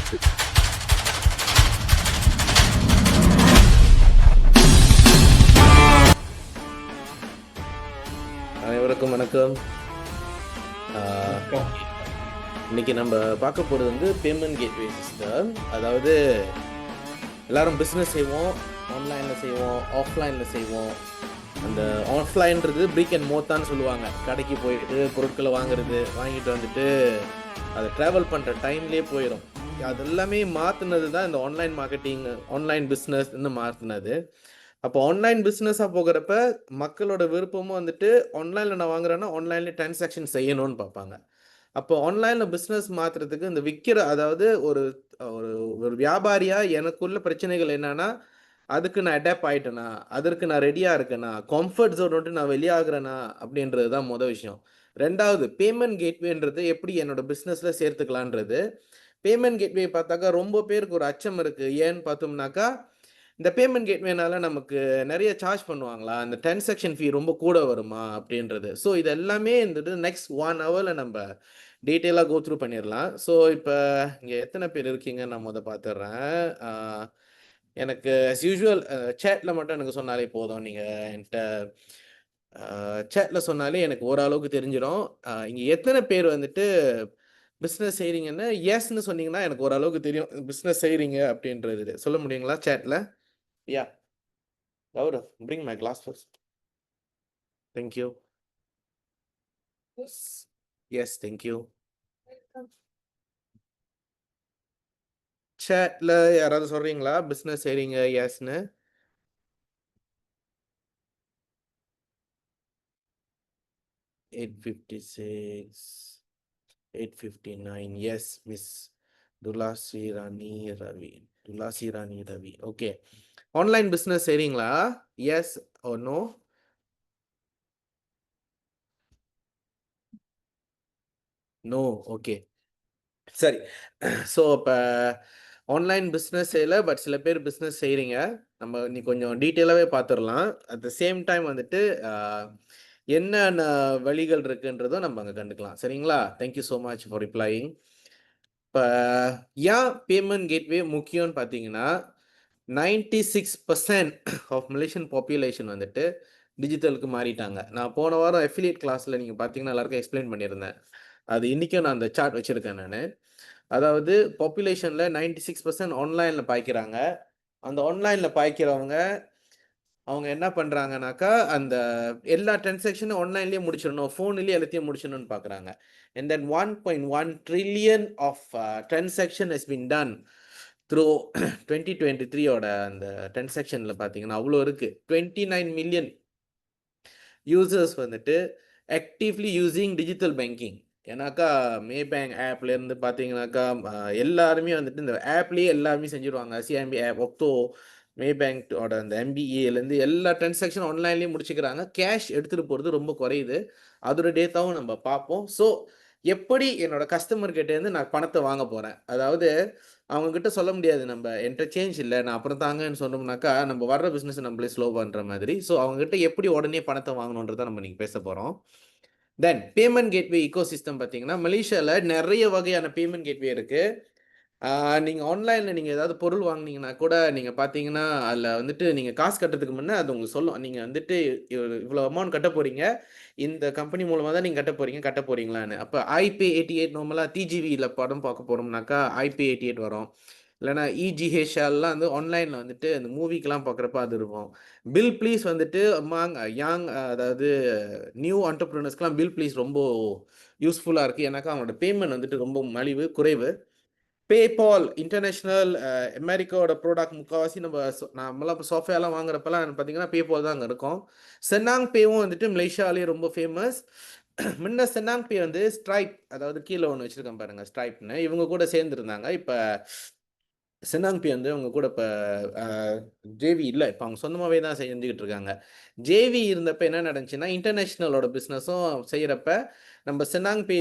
அனைவருக்கும் வணக்கம். இன்னைக்கு நம்ம பார்க்க போகிறது வந்து பேமெண்ட் கேட்வே சிஸ்டம். அதாவது எல்லாரும் பிஸ்னஸ் செய்வோம், ஆன்லைனில் செய்வோம், ஆஃப்லைனில் செய்வோம். அந்த ஆஃப்லைன்றது பிரிக் அண்ட் மோத்தான்னு சொல்லுவாங்க. கடைக்கு போயிட்டு பொருட்களை வாங்கிட்டு வந்துட்டு அதை ட்ராவல் பண்ணுற டைம்லேயே போயிடும். அது எல்லாமே மாற்றினது தான் இந்த ஆன்லைன் மார்க்கெட்டிங், ஆன்லைன் பிஸ்னஸ் இன்னும் மாற்றினது. அப்போ ஆன்லைன் பிஸ்னஸாக போகிறப்ப மக்களோட விருப்பமும் வந்துட்டு ஆன்லைனில் நான் வாங்குறேன்னா ஆன்லைன்லேயே டிரான்சாக்ஷன் செய்யணும்னு பார்ப்பாங்க. அப்போ ஆன்லைனில் பிஸ்னஸ் மாற்றுறதுக்கு இந்த அதாவது ஒரு ஒரு ஒரு வியாபாரியாக எனக்குள்ள பிரச்சனைகள் என்னன்னா, அதுக்கு நான் அடாப்ட் ஆகிட்டேனா, அதற்கு நான் ரெடியாக இருக்கேனா, கம்ஃபர்ட் ஜோன் விட்டு நான் வெளியாகிறேனா அப்படின்றது தான் மொதல் விஷயம். ரெண்டாவது, பேமெண்ட் கேட்வேன்றது எப்படி என்னோட பிஸ்னஸில் சேர்த்துக்கலான்றது. பேமெண்ட் கேட்வே பார்த்தாக்கா ரொம்ப பேருக்கு ஒரு அச்சம் இருக்குது. ஏன்னு பார்த்தோம்னாக்கா, இந்த பேமெண்ட் கேட்வேனால நமக்கு நிறைய சார்ஜ் பண்ணுவாங்களா, இந்த டிரான்சாக்ஷன் ஃபீ ரொம்ப கூட வருமா அப்படின்றது. ஸோ இது எல்லாமே இந்த நெக்ஸ்ட் 1 ஹவரில் நம்ம டீட்டெயிலாக கோ த்ரூ பண்ணிடலாம். ஸோ இப்போ இங்கே எத்தனை பேர் இருக்கீங்க நான் பார்த்துடுறேன். எனக்கு as யூஷுவல் சேட்டில் மட்டும் எனக்கு சொன்னாலே போதும். நீங்கள் என்கிட்ட சேட்டில் சொன்னாலே எனக்கு ஓரளவுக்கு தெரிஞ்சிடும். இங்கே எத்தனை பேர் வந்துட்டு பிஸ்னஸ் செய்கிறீங்கன்னு எஸ்ன்னு சொன்னீங்கன்னா எனக்கு ஓரளவுக்கு தெரியும் பிஸ்னஸ் செய்கிறீங்க அப்படின்றது. சொல்ல முடியுங்களா சேட்டில்? யா, Gaurav, bring my glass first. Thank you. Yes, thank you. Chatல யாராவது சொல்றீங்களா பிசினஸ் செய்றீங்க எஸ்ன்னு? $856, $859. Yes, Miss Dulasi Rani Ravi. Okay. Online business செய்றீங்களா? Yes or no? No. Okay. சரி. ஸோ இப்போ ஆன்லைன் பிஸ்னஸ் செய்யல, பட் சில பேர் பிஸ்னஸ் செய்கிறீங்க. நம்ம நீ கொஞ்சம் டீட்டெயிலாகவே பார்த்துடலாம். அட் த சேம் டைம் வந்துட்டு என்னென்ன வழிகள் இருக்குன்றதும் நம்ம அங்கே கண்டுக்கலாம். சரிங்களா? Thank you so much for replying. இப்போ ஏன் பேமெண்ட் கேட்வே முக்கியம்னு பார்த்தீங்கன்னா, 96% ஆஃப் மலேசியன் பாப்புலேஷன் வந்துட்டு டிஜிட்டலுக்கு மாறிட்டாங்க. நான் போன வாரம் அஃபிலியேட் கிளாஸில் நீங்கள் பார்த்தீங்கன்னா எல்லாருக்கும் எக்ஸ்பிளைன் பண்ணியிருந்தேன். அது இன்றைக்கும் நான் அந்த சார்ட் வச்சுருக்கேன் நான். அதாவது பாப்புலேஷனில் 96% ஆன்லைனில் பாய்க்கிறாங்க. அந்த ஆன்லைனில் பாய்க்கிறவங்க அவங்க என்ன பண்ணுறாங்கனாக்கா, அந்த எல்லா டிரான்சாக்ஷனும் ஆன்லைன்லேயே முடிச்சிடணும், ஃபோன்லேயே எல்லாத்தையும் முடிச்சிடணும்னு பார்க்குறாங்க. And then 1.1 trillion of transaction has been done through 2023 அந்த டிரான்சாக்ஷனில் பார்த்தீங்கன்னா அவ்வளோ இருக்குது. 29 மில்லியன் யூசர்ஸ் வந்துட்டு ஆக்டிவ்லி யூஸிங் டிஜிட்டல் பேங்கிங். ஏன்னாக்கா பேங்க் ஆப்லேருந்து பார்த்தீங்கன்னாக்கா எல்லாருமே வந்துட்டு இந்த ஆப்லேயே எல்லாருமே செஞ்சுருவாங்க. சிஎம்பி ஆப், ஒக்டோ, பேங்கோட அந்த எம்பிஏலேருந்து எல்லா டிரான்சாக்ஷனும் ஆன்லைன்லேயே முடிச்சுக்கிறாங்க. கேஷ் எடுத்துகிட்டு போகிறது ரொம்ப குறையுது. அதோட டேட்டாவும் நம்ம பார்ப்போம். ஸோ எப்படி என்னோட கஸ்டமர் கிட்டேருந்து நான் பணத்தை வாங்க போகிறேன், அதாவது அவங்கக்கிட்ட சொல்ல முடியாது நம்ம என்கிட்ட சேஞ்ச் இல்லை நான் அப்புறம் தாங்கன்னு சொன்னோம்னாக்கா நம்ம வர்ற பிஸ்னஸ் நம்மளே ஸ்லோ பண்ணுற மாதிரி. ஸோ அவங்ககிட்ட எப்படி உடனே பணத்தை வாங்கணுன்றதை நம்ம நீங்கள் பேச போகிறோம். தென் பேமெண்ட் கேட்வே ஈகோசிஸ்டம் பார்த்தீங்கன்னா மலேசியாவில் நிறைய வகையான பேமெண்ட் கேட்வே இருக்குது. நீங்கள் ஆன்லைனில் நீங்கள் ஏதாவது பொருள் வாங்கினீங்கன்னா கூட நீங்கள் பார்த்தீங்கன்னா அதில் வந்துட்டு நீங்கள் காசு கட்டுறதுக்கு முன்னே அது உங்களுக்கு சொல்லும். நீங்கள் வந்துட்டு இவ்வளோ அமௌண்ட் கட்ட போகிறீங்க, இந்த கம்பெனி மூலமாக தான் நீங்கள் கட்ட போகிறீங்களான்னு. அப்போ ஐபே 88 நார்மலாக டிஜிவியில் படம் பார்க்க போகிறோம்னாக்கா ஐபே 88 வரும். இல்லைனா இஜிஹெச்எல்லாம் வந்து ஆன்லைனில் வந்துட்டு அந்த மூவிக்கெலாம் பார்க்குறப்ப அது இருக்கும். பில் ப்ளீஸ் வந்துட்டு யங் அதாவது நியூ ஆண்டர்ப்ரனர்ஸ்க்கெலாம் பில் ப்ளீஸ் ரொம்ப யூஸ்ஃபுல்லாக இருக்குது. ஏன்னாக்கா அவங்களோட பேமெண்ட் வந்துட்டு ரொம்ப குறைவு. பேபால் இன்டர்நேஷ்னல் அமெரிக்காவோட ப்ராடக்ட் முக்கால்வாசி நம்மளாம் இப்போ சாஃப்ட்வேர்லாம் வாங்குறப்பெல்லாம் பார்த்தீங்கன்னா பேபால் தான் அங்கே இருக்கும். சென்னாங் பேவும் வந்துட்டு மலேசியாவிலேயே ரொம்ப ஃபேமஸ். முன்ன சென்னாங் பே வந்து ஸ்ட்ரைப், அதாவது கீழே ஒன்று வச்சுருக்கேன் பாருங்கள் ஸ்ட்ரைப்னு, இவங்க கூட சேர்ந்துருந்தாங்க. இப்போ சென்னாங் பே வந்து அவங்க கூட இப்போ ஜேவி இல்லை, இப்போ அவங்க சொந்தமாகவே தான் செஞ்சுக்கிட்டு இருக்காங்க. ஜேவி இருந்தப்போ என்ன நடந்துச்சுன்னா இன்டர்நேஷ்னலோட பிஸ்னஸும் செய்கிறப்ப நம்ம சென்னாங் பே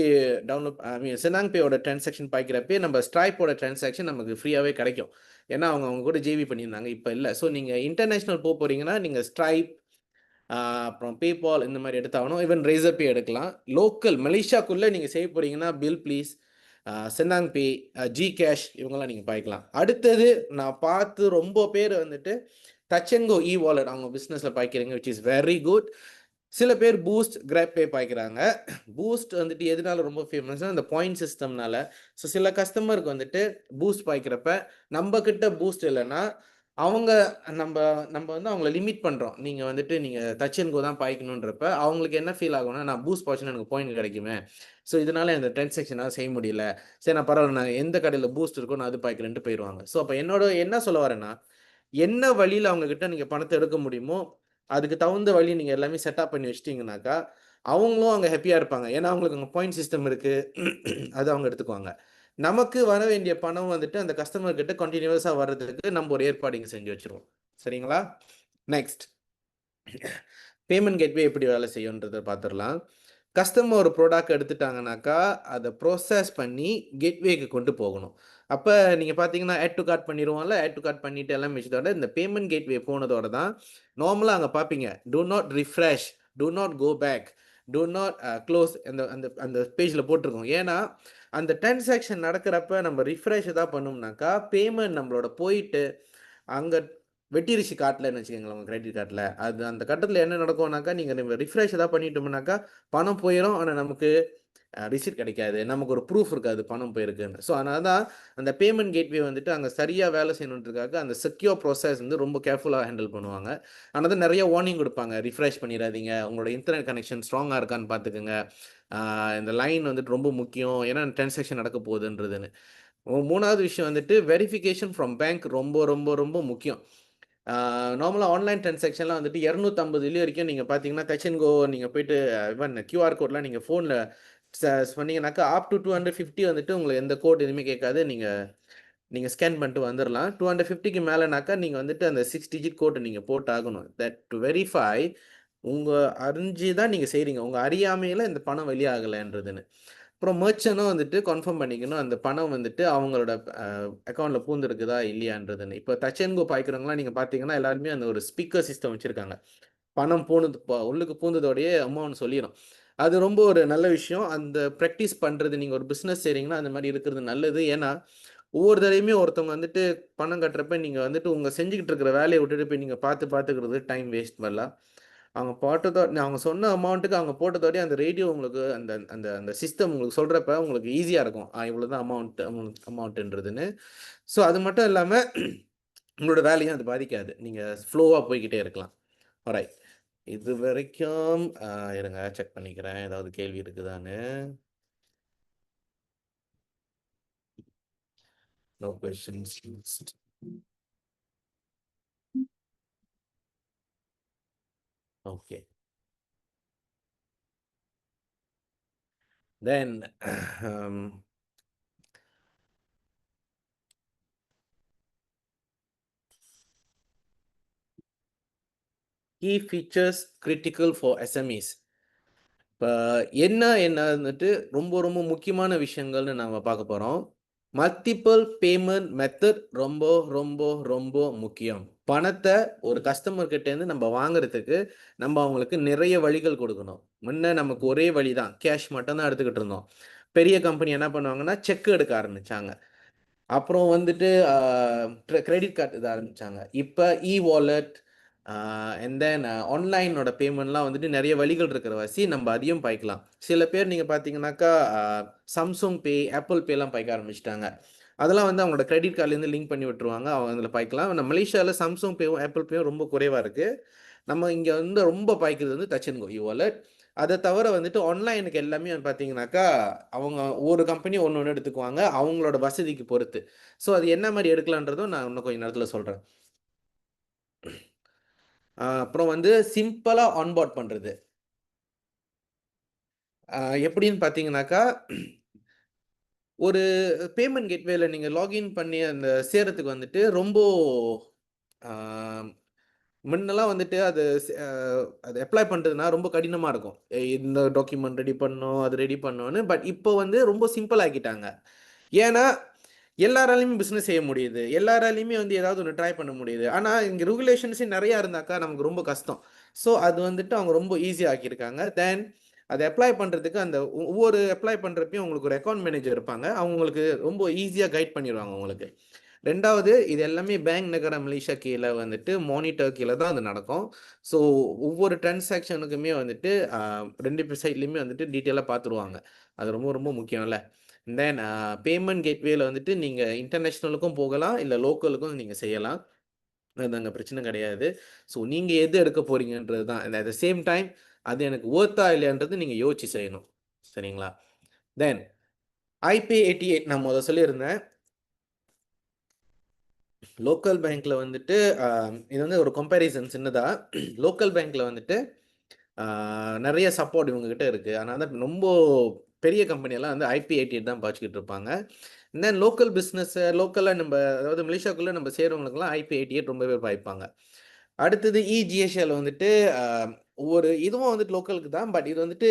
சென்னாங் பேயோட டிரான்சாக்ஷன் பாய்க்கிறப்பே நம்ம ஸ்ட்ரைப்போட டிரான்சாக்ஷன் நமக்கு ஃப்ரீயாகவே கிடைக்கும். ஏன்னா அவங்க கூட ஜேவி பண்ணியிருந்தாங்க, இப்போ இல்லை. ஸோ நீங்கள் இன்டர்நேஷ்னல் போகிறீங்கன்னா நீங்கள் ஸ்ட்ரைப், அப்புறம் பேபால் இந்த மாதிரி எடுத்தாகணும். ஈவன் ரேசர் பே எடுக்கலாம். லோக்கல் மலேசியாக்குள்ளே நீங்கள் செய்ய போகிறீங்கன்னா Billplz, SenangPay, GCash இவங்கெல்லாம் நீங்கள் பாய்க்கலாம். அடுத்தது நான் பார்த்து ரொம்ப பேர் வந்துட்டு touch and go e wallet அவங்க பிஸ்னஸில் பாய்க்கிறீங்க, விச் இஸ் வெரி குட். சில பேர் பூஸ்ட், கிராப் பே பாய்க்கிறாங்க. பூஸ்ட் வந்துட்டு எதனால ரொம்ப ஃபேமஸ்னா அந்த பாயிண்ட் சிஸ்டம்னால. ஸோ சில கஸ்டமருக்கு வந்துட்டு பூஸ்ட் பாய்க்கிறப்ப நம்ம கிட்ட பூஸ்ட் இல்லைன்னா அவங்க நம்ம நம்ம வந்து அவங்கள லிமிட் பண்ணுறோம். நீங்கள் வந்துட்டு நீங்கள் டச் அண்ட் கோ தான் பாய்க்கணுன்றப்ப அவங்களுக்கு என்ன ஃபீல் ஆகும்னா, நான் பூஸ்ட் பாய்ச்சுன்னா எனக்கு பாயிண்ட் கிடைக்குமே, ஸோ இதனால இந்த டிரான்சாக்ஷனாக செய்ய முடியல, சரி நான் பரவாயில்ல நான் எந்த கடையில் பூஸ்ட் இருக்கோ நான் அது பாய்க்கிறேன்ட்டு போயிடுவாங்க. ஸோ அப்போ என்னோட என்ன சொல்ல வரேன்னா, என்ன வழியில் அவங்கக்கிட்ட நீங்கள் பணத்தை எடுக்க முடியுமோ அதுக்கு தகுந்த வழி நீங்கள் எல்லாமே செட்டப் பண்ணி வச்சிட்டிங்கனாக்கா அவங்களும் அங்கே ஹாப்பியாக இருப்பாங்க. ஏன்னா அவங்களுக்கு அங்கே பாயிண்ட் சிஸ்டம் இருக்குது, அது அவங்க எடுத்துக்குவாங்க. நமக்கு வர வேண்டிய பணம் வந்துட்டு அந்த கஸ்டமர் கிட்ட கண்டினியூஸாக வர்றதுக்கு நம்ம ஒரு ஏற்பாடு இங்கே செஞ்சு வச்சுருவோம். சரிங்களா? நெக்ஸ்ட், பேமெண்ட் கேட்வே எப்படி வேலை செய்யுன்றதை பார்த்துடலாம். கஸ்டமர் ஒரு ப்ராடக்ட் எடுத்துட்டாங்கனாக்கா அதை ப்ரோசஸ் பண்ணி கேட்வேக்கு கொண்டு போகணும். அப்போ நீங்கள் பார்த்தீங்கன்னா ஆட் டு கார்ட் பண்ணிடுவோம்ல, ஆட் டு கார்ட் பண்ணிட்டு எல்லாம் வச்சதோட இந்த பேமெண்ட் கேட்வே போனதோட தான் நார்மலாக அங்கே பார்ப்பீங்க, do not refresh, do not go back, do not close அந்த அந்த அந்த பேஜில் போட்டிருக்கோம். ஏன்னா அந்த டிரான்சாக்ஷன் நடக்கிறப்ப நம்ம ரிஃப்ரெஷ் தான் பண்ணோம்னாக்கா பேமெண்ட் நம்மளோட போயிட்டு அங்கே வெட்டிருச்சு காட்டலன்னு வச்சுக்கோங்களேன் உங்கள் கிரெடிட் கார்டில். அது அந்த கட்டத்தில் என்ன நடக்கும்னாக்கா நீங்கள் ரிஃப்ரெஷ் ஏதாவது பண்ணிட்டோம்னாக்கா பணம் போயிடும். ஆனால் நமக்கு ரிசீட் கிடைக்காது, நமக்கு ஒரு ப்ரூஃப் இருக்காது பணம் போயிருக்குன்னு. ஸோ அதனால தான் அந்த பேமெண்ட் கேட்வே வந்துட்டு அங்கே சரியாக வேலை செய்யணுன்றதுக்காக அந்த செக்யூர் ப்ராசஸ் வந்து ரொம்ப கேர்ஃபுல்லாக ஹேண்டில் பண்ணுவாங்க. ஆனால் தான் நிறைய வார்னிங் கொடுப்பாங்க, ரிஃப்ரெஷ் பண்ணிடாதீங்க, உங்களோட இன்டர்நெட் கனெக்ஷன் ஸ்ட்ராங்காக இருக்கான்னு பார்த்துக்குங்க, இந்த லைன் வந்துட்டு ரொம்ப முக்கியம், ஏன்னா டிரான்சாக்ஷன் நடக்க போகுதுன்றதுன்னு. மூணாவது விஷயம் வந்துட்டு வெரிஃபிகேஷன் ஃப்ரம் பேங்க் ரொம்ப ரொம்ப ரொம்ப முக்கியம். நார்மலாக ஆன்லைன் டிரான்சாக்ஷன்லாம் வந்துட்டு 250 வரைக்கும் நீங்கள் பார்த்தீங்கன்னா டச் அண்ட் கோ நீங்கள் போயிட்டு ஈவன் கியூஆர் கோட்லாம் நீங்கள் ஃபோனில் சொன்னீங்கன்னாக்கா அப் டு 250 வந்துட்டு உங்களுக்கு எந்த கோட் எதுவுமே கேட்காது, நீங்கள் ஸ்கேன் பண்ணிட்டு வந்துடலாம். 250க்கு மேலேனாக்கா நீங்கள் வந்துட்டு அந்த 6 டிஜிட் கோட்டை நீங்கள் போட்டு ஆகணும். தட் டு வெரிஃபை உங்கள் அறிஞ்சு தான் நீங்கள் செய்கிறீங்க, உங்கள் அறியாமையில் இந்த பணம் வெளியாகலைன்றதுன்னு. அப்புறம் மெர்ச்சனும் வந்துட்டு கன்ஃபார்ம் பண்ணிக்கணும் அந்த பணம் வந்துட்டு அவங்களோட அக்கௌண்ட்டில் பூந்துருக்குதா இல்லையான்றதுன்னு. இப்போ டச் அண்ட் கோ பாய்க்கிறவங்களாம் நீங்கள் பார்த்தீங்கன்னா எல்லாருமே அந்த ஒரு ஸ்பீக்கர் சிஸ்டம் வச்சுருக்காங்க. பணம் போனது உள்ளுக்கு பூந்ததோடையே அமௌண்ட் சொல்லிடும். அது ரொம்ப ஒரு நல்ல விஷயம். அந்த ப்ராக்டிஸ் பண்ணுறது நீங்கள் ஒரு பிஸ்னஸ் செய்கிறீங்கன்னா அந்த மாதிரி இருக்கிறது நல்லது. ஏன்னா ஒவ்வொரு தடவையுமே ஒருத்தவங்க வந்துட்டு பணம் கட்டுறப்ப நீங்கள் வந்துட்டு உங்கள் செஞ்சுக்கிட்டு இருக்கிற வேலையை விட்டுட்டு போய் நீங்கள் பார்த்துக்கிறது டைம் வேஸ்ட் பண்ணலாம். அவங்க அவங்க சொன்ன அமௌண்ட்டுக்கு அவங்க போட்டதோடய அந்த ரேடியோ உங்களுக்கு அந்த அந்த அந்த சிஸ்டம் உங்களுக்கு சொல்கிறப்ப உங்களுக்கு ஈஸியாக இருக்கும், இவ்வளோ தான் அமௌண்ட்டுன்றதுன்னு. ஸோ அது மட்டும் இல்லாமல் உங்களோட வேலையும் அது பாதிக்காது, நீங்கள் ஃப்ளோவாக போய்கிட்டே இருக்கலாம். ரைட், இது வரைக்கும் இருங்க செக் பண்ணிக்கிறேன் ஏதாவது கேள்வி இருக்குதான்னு. No questions. Okay, then key features critical for SMEs. இப்போ என்ன வந்துட்டு ரொம்ப ரொம்ப முக்கியமான விஷயங்கள்னு நம்ம பார்க்க போகிறோம். மல்டிபிள் பேமெண்ட் மெத்தட் ரொம்ப ரொம்ப ரொம்ப முக்கியம். பணத்தை ஒரு கஸ்டமர் கிட்டேருந்து நம்ம வாங்குறதுக்கு நம்ம அவங்களுக்கு நிறைய வழிகள் கொடுக்கணும். முன்ன நமக்கு ஒரே வழி தான், கேஷ் மட்டும்தான் எடுத்துக்கிட்டு இருந்தோம். பெரிய கம்பெனி என்ன பண்ணுவாங்கன்னா செக் எடுக்க ஆரம்பித்தாங்க. அப்புறம் வந்துட்டு கிரெடிட் கார்டு இதை ஆரம்பித்தாங்க. இப்போ வாலெட் அண்ட் தென் ஆன்லைனோட பேமெண்ட்லாம் வந்துட்டு நிறைய வழிகள் இருக்கிற வாசி நம்ம அதையும் பாய்க்கலாம். சில பேர் நீங்கள் பார்த்தீங்கன்னாக்கா சாம்சங் பே, ஆப்பிள் பேலாம் பாய்க்க ஆரம்பிச்சிட்டாங்க. அதெல்லாம் வந்து அவங்களோட கிரெடிட் கார்ட்லேருந்து லிங்க் பண்ணி விட்டுருவாங்க, அவங்க அதில் பாய்க்கலாம். நம்ம மலேசியாவில் சாம்சங் பேவும் ஆப்பிள் பேவும் ரொம்ப குறைவாக இருக்குது. நம்ம இங்கே வந்து ரொம்ப பாய்க்கிறது வந்து டச் அண்ட் கோ வாலெட். அதை தவிர வந்துட்டு ஆன்லைனுக்கு எல்லாமே வந்து பார்த்தீங்கன்னாக்கா அவங்க ஒரு கம்பெனி ஒன்று ஒன்று எடுத்துக்குவாங்க அவங்களோட வசதிக்கு பொறுத்து. ஸோ அது என்ன மாதிரி எடுக்கலான்றதும் நான் இன்னும் கொஞ்சம் நேரத்தில் சொல்கிறேன். அப்புறம் வந்து சிம்பிளாக ஆன்போர்ட் பண்ணுறது எப்படின்னு பார்த்தீங்கன்னாக்கா, ஒரு பேமெண்ட் கேட்வேல நீங்கள் லாகின் பண்ணி அந்த சேர்றதுக்கு வந்துட்டு ரொம்ப முன்னெல்லாம் வந்துட்டு அது அப்ளை பண்ணுறதுனா ரொம்ப கடினமாக இருக்கும். இந்த டாக்குமெண்ட் ரெடி பண்ணணும், அது ரெடி பண்ணணும்னு. பட் இப்போ வந்து ரொம்ப சிம்பிள் ஆக்கிட்டாங்க. ஏன்னா எல்லாராலையுமே பிஸ்னஸ் செய்ய முடியுது, எல்லாராலையுமே வந்து ஏதாவது ஒன்று ட்ரை பண்ண முடியுது. ஆனால் இங்கே ரெகுலேஷன்ஸே நிறையா இருந்தாக்கா நமக்கு ரொம்ப கஷ்டம். ஸோ அது வந்துட்டு அவங்க ரொம்ப ஈஸியாக ஆக்கியிருக்காங்க. தென் அதை அப்ளை பண்ணுறதுக்கு அந்த ஒவ்வொரு அப்ளை பண்ணுறப்பையும் உங்களுக்கு ஒரு அக்கௌண்ட் மேனேஜர் இருப்பாங்க. அவங்க உங்களுக்கு ரொம்ப ஈஸியாக கைட் பண்ணிடுவாங்க உங்களுக்கு. ரெண்டாவது, இது எல்லாமே பேங்க் நகர மலேசியா கீழே வந்துட்டு மானிட்டர் கீழே தான் அது நடக்கும். ஸோ ஒவ்வொரு டிரான்சாக்ஷனுக்குமே வந்துட்டு 2 சைட்லேயுமே வந்துட்டு டீட்டெயிலாக பார்த்துருவாங்க. அது ரொம்ப ரொம்ப முக்கியம்ல. தென் பேமெண்ட் கேட்வேல வந்துட்டு நீங்கள் இன்டர்நேஷ்னலுக்கும் போகலாம், இல்லை லோக்கலுக்கும் நீங்கள் செய்யலாம். அது அங்கே பிரச்சனை கிடையாது. ஸோ நீங்கள் எது எடுக்க போகிறீங்கன்றது தான். அட் த சேம் டைம் அது எனக்கு ஒர்த்தா இல்லையான்றது நீங்கள் யோசிச்சு செய்யணும். சரிங்களா? தென் IP88 நான் முதல்ல சொல்லியிருந்தேன். லோக்கல் பேங்க்ல வந்துட்டு இது வந்து ஒரு கம்பேரிசன் சின்னதா. லோக்கல் பேங்க்ல வந்துட்டு நிறைய சப்போர்ட் இவங்ககிட்ட இருக்கு. ஆனால் வந்து ரொம்ப பெரிய கம்பெனியெல்லாம் வந்து IP88 தான் பாய்ச்சிக்கிட்டு இருப்பாங்க. தென் லோக்கல் பிஸ்னஸ் லோக்கலாக நம்ம அதாவது மலேசியாவுக்குள்ளே நம்ம செய்கிறவங்களுக்குலாம் IP88 ரொம்பவே பாய்ப்பாங்க. அடுத்தது EGSL வந்துட்டு ஒவ்வொரு இதுவும் வந்துட்டு லோக்கலுக்கு தான். பட் இது வந்துட்டு